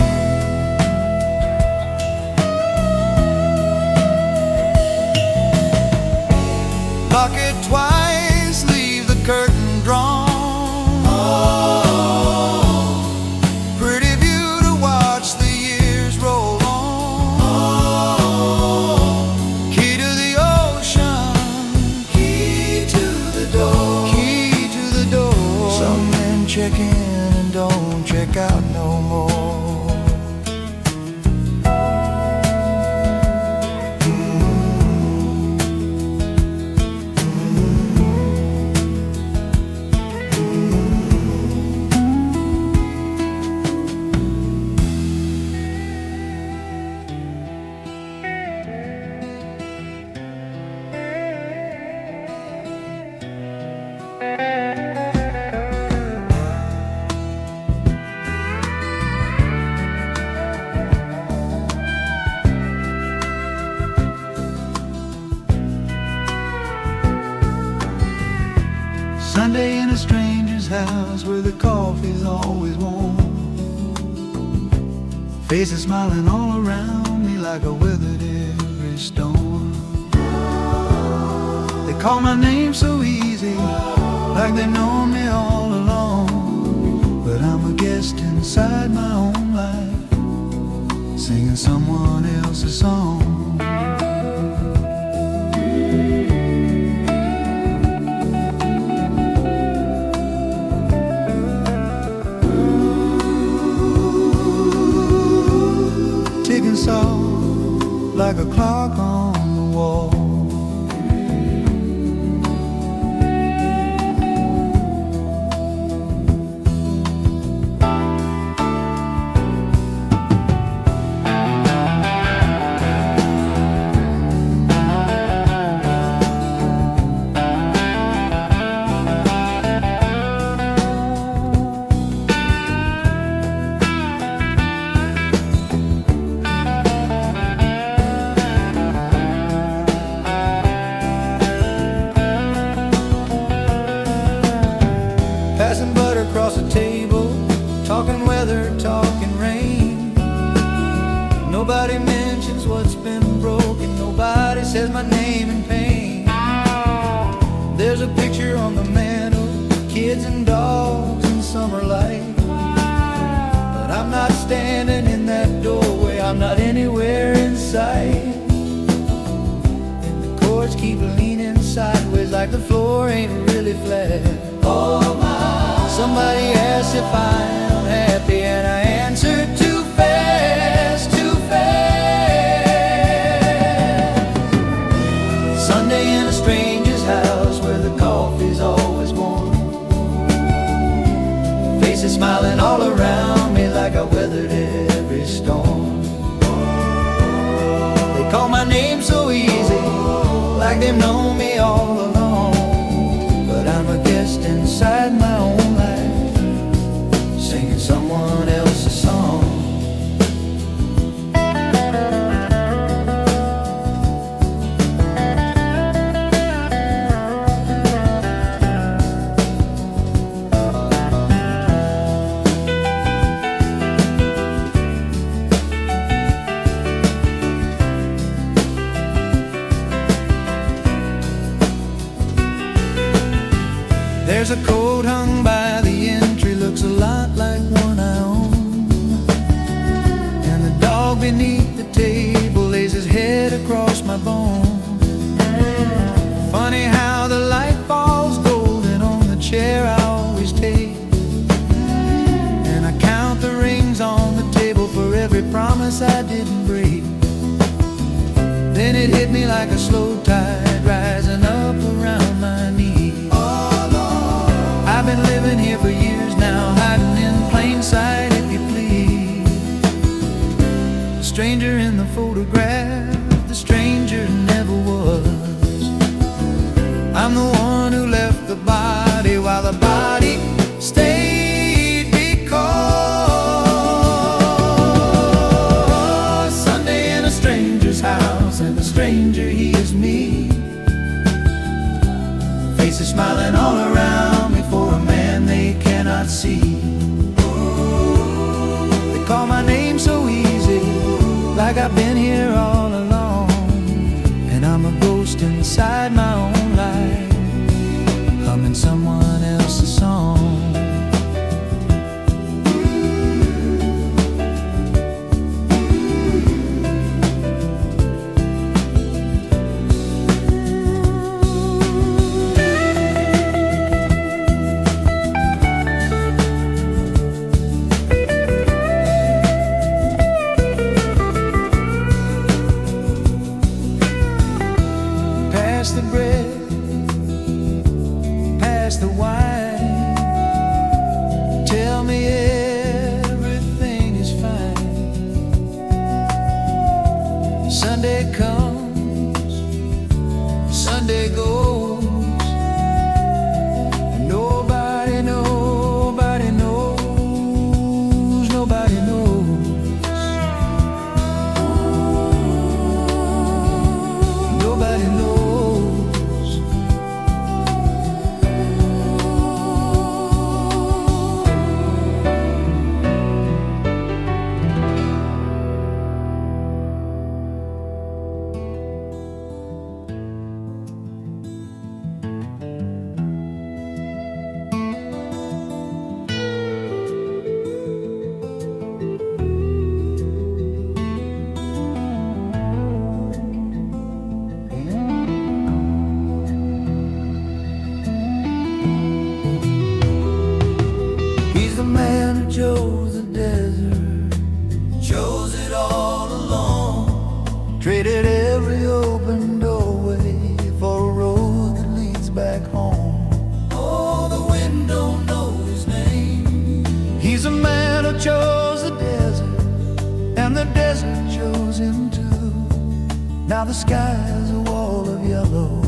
Lock it twice, leave the curtain drawn. Check in and don't check out no more. Sunday in a stranger's house where the coffee's always warm. Faces smiling all around me like I weathered every storm. They call my name so easy, like they've known me all along. But I'm a guest inside my own life, singing someone else's song. Like a clock on the wall. There's a picture on the mantle, kids and dogs and summer light. But I'm not standing in that doorway, I'm not anywhere in sight. The chords keep leaning sideways like the floor ain't really flat. Oh my. Somebody asked if I'm happy and I answered too fast, too fast. Sunday in a stranger's house where the coffee's always warm. Faces smiling all around me like I weathered every storm. They call my name so easy, like they've known me all along. But I'm a guest inside my own life, singing someone else's song. There's a coat hung by the entry, looks a lot like one I own. And the dog beneath the table lays his head across my bone. Funny how the light falls golden on the chair I always take. And I count the rings on the table for every promise I didn't break. Then it hit me like a slow tide rising up around my knees. I've been living here for years now, hiding in plain sight if you please. The stranger in the photograph, the stranger never was. I'm the one who left the body while the body stayed, because Sunday in a stranger's house, and the stranger he is me. Faces smiling all around me for a man they cannot see. They call my name so easy, like I've been here all along. And I'm a ghost inside my own life, humming someone else's song. Pass the bread, pass the wine. Tell me everything is fine. Sunday comes, Sunday goes. Nobody, nobody knows, nobody knows. Nobody knows. Chose the desert, chose it all alone. Traded every open doorway for a road that leads back home. Oh, the wind don't know his name. He's a man who chose the desert, and the desert chose him too. Now the sky's a wall of yellow,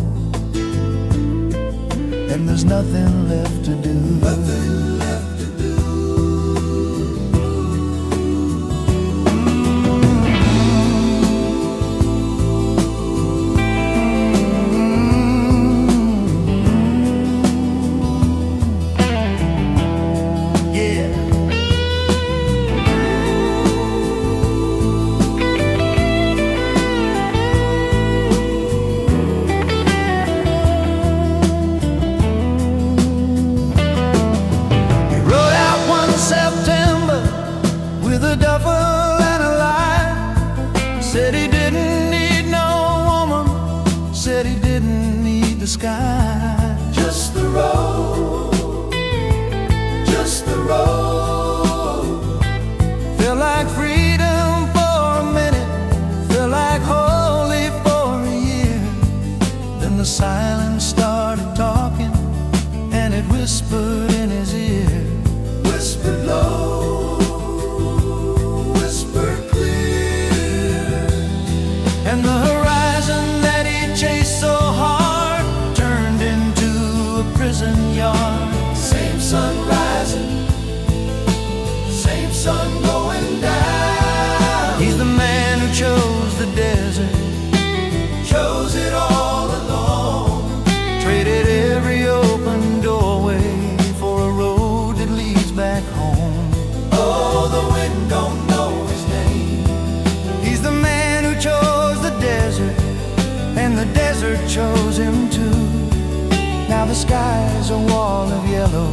and there's nothing left to do. Nothing left to do. night. Just the road, just the road. Felt like freedom for a minute, felt like holy for a year. Then the silence started talking, and it whispered in his ear. Whispered low, whispered clear. And the horizon that he chased so hard turned into a prison yard. Same sun rising, same sun going down. He's the man who chose the desert, Chose it all alone. traded every open doorway for a road that leads back home. Oh, the wind don't know his name. He's the man who chose the desert, and the desert chose him too. Now the sky's a wall of yellow,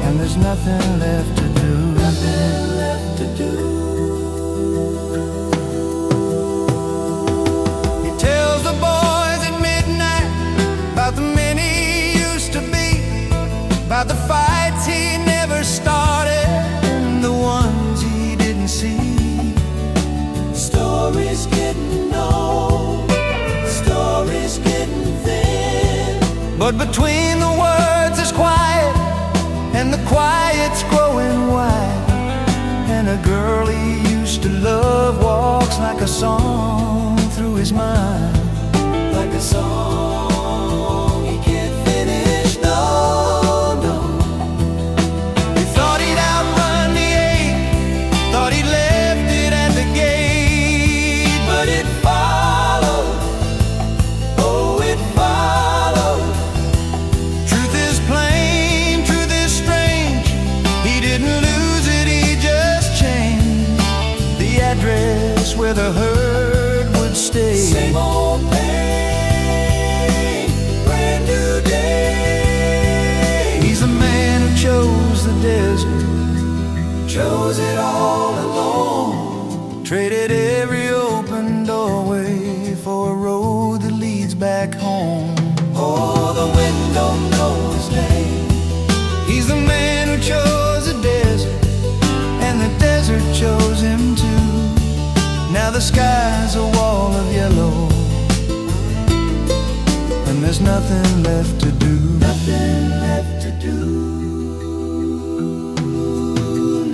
and there's nothing left to do. Nothing left to do. He tells the boys at midnight about the men he used to be, about the fights he never started and the ones he didn't see. Stories getting old, stories getting thin. But between the words is quiet, and the quiet's growing wide. And a girl he used to love walks like a song through his mind. Like a song he can't finish, no, no. He thought he'd outrun the ache, thought he'd left it at the gate. But it followed, oh, it followed. Truth is plain, truth is strange. He didn't lose it, he just changed the address where the herd would stay. Same old pain, brand new day. He's the man who chose the desert, Chose it all alone. traded every open doorway for a road that leads back home. Oh, the wind don't know his name. He's the man who chose the desert, and the desert chose him too. Now the sky's a wall of yellow, and there's nothing left to do. Nothing left to do.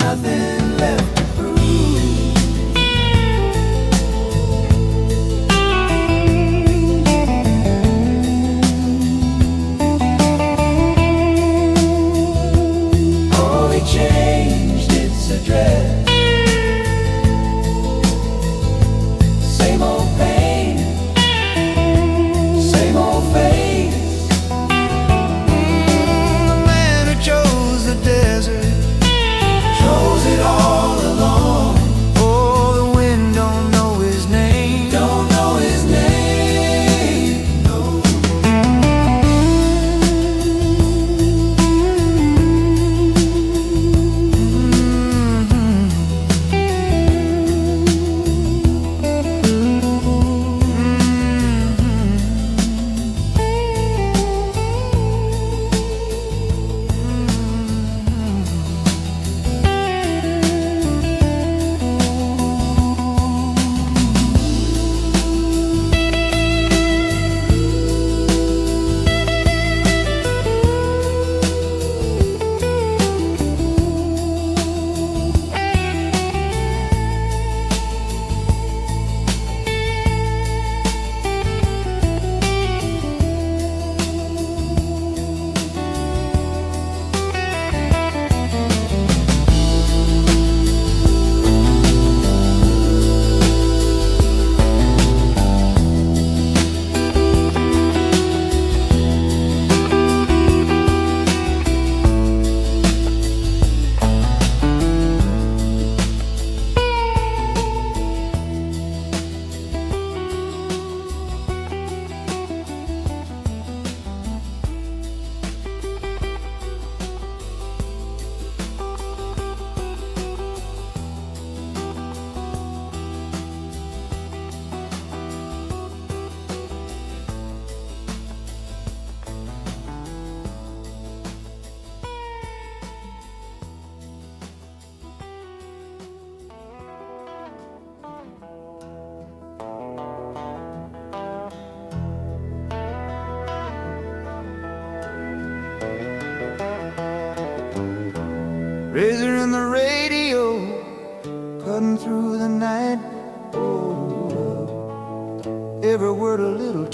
Nothing left to prove. Oh, he changed its address. Same old pain, same old face. The man who chose the desert, Chose it all alone.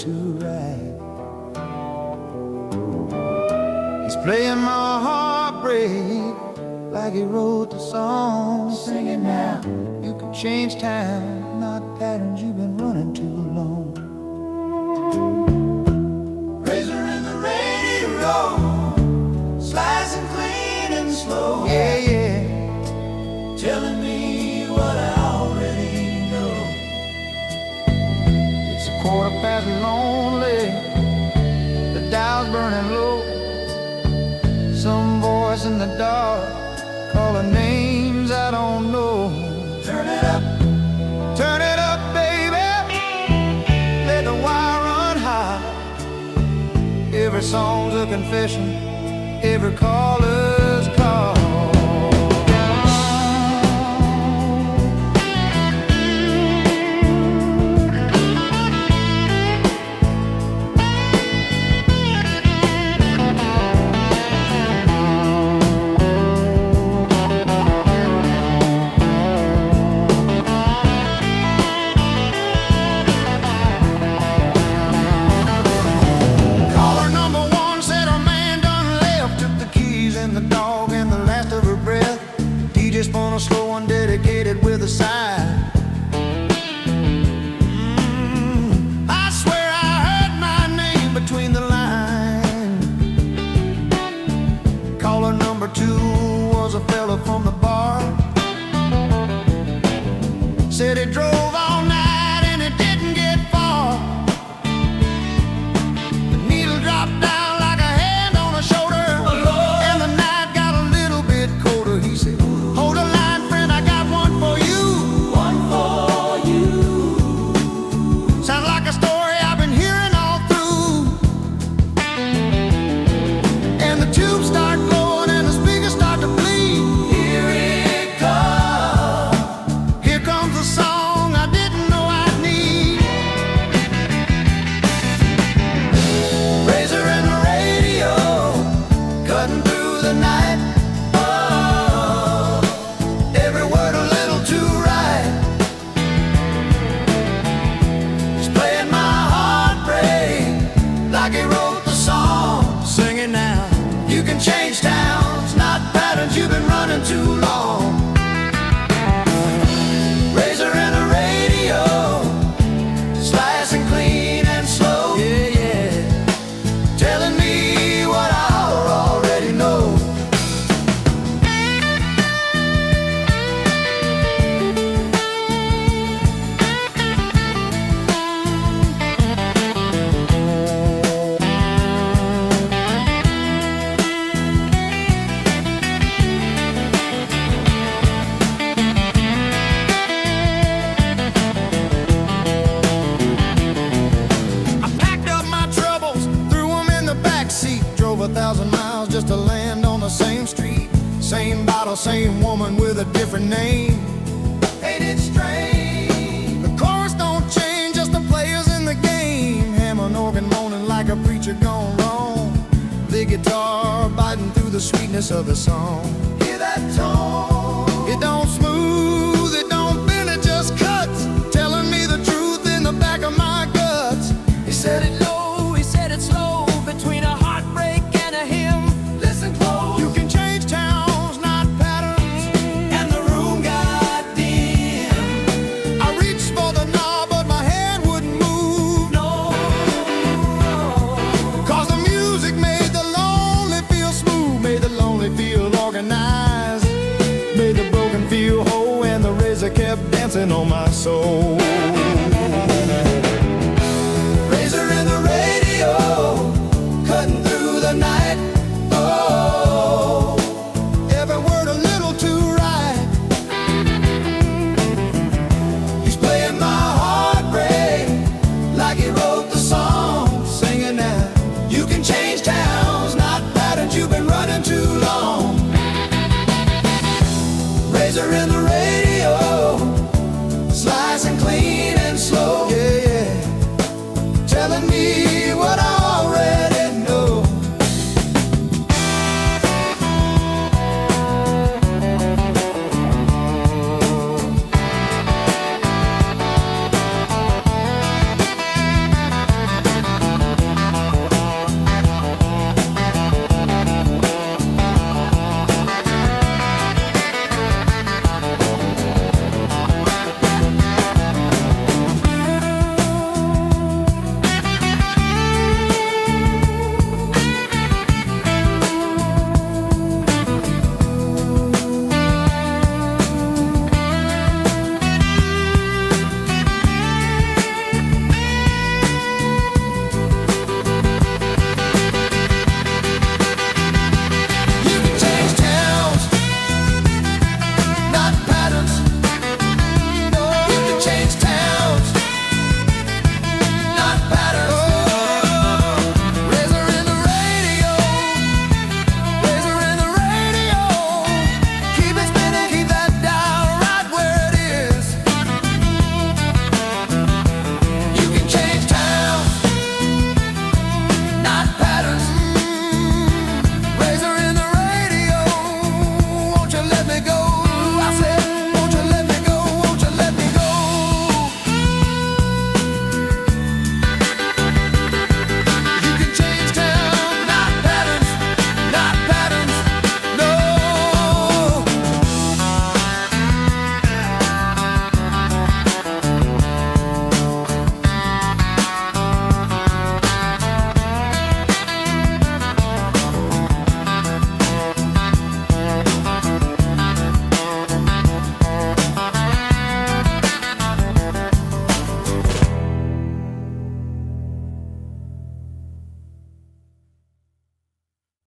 to right. He's playing my heartbreak like he wrote the song. Sing it now. You can change time, not patterns you've been running too long. Razor in the radio, slicing clean and slow. Yeah, yeah. Telling me what I already know. It's 1:15 lonely, the dial's burning low. Some voice in the dark calling names I don't know. Turn it up, baby. Let the wire run high. Every song's a confession, every caller's call. A slow one dedicated with a sigh. I swear I heard my name between the lines. Caller number 2 was a fella from the bar. Said he drove all night and it didn't get far. The needle dropped down like a hand on a shoulder, and the night got a little bit colder. He said, hold a line, friend, I got one for you. one for you. Sounds like a story I've been hearing all through. And the tubes start glowing and the speakers start to bleed. Here it comes. Here comes the song I didn't know I'd need. Razor in the radio, cutting through the night. Oh, every word a little too right. He's playing my heartbreak like he wrote the song. Sing it now. You can change towns, not patterns you've been running too long. Razor in the radio, slicing clean and slow. Yeah, yeah. Telling me what I already know. I packed up my troubles, threw them in the backseat. Drove 1,000 miles just to land on the same street. Same bottle, same woman with a different name. Ain't it strange? The chorus don't change, just the players in the game. Hammond organ moaning like a preacher gone wrong. The guitar biting through the sweetness of the song. Hear that tone? It don't smooth, it don't bend, it just cuts. Telling me the truth in the back of my guts. He said it low, he said it slow, between a heartbreak and a hymn. Listen close. You can change towns, not patterns. And the room got dim. I reached for the knob, but my hand wouldn't move. No, 'Cause the music made the lonely feel smooth, made the lonely feel organized, made the broken feel whole, and the razor kept dancing on my soul.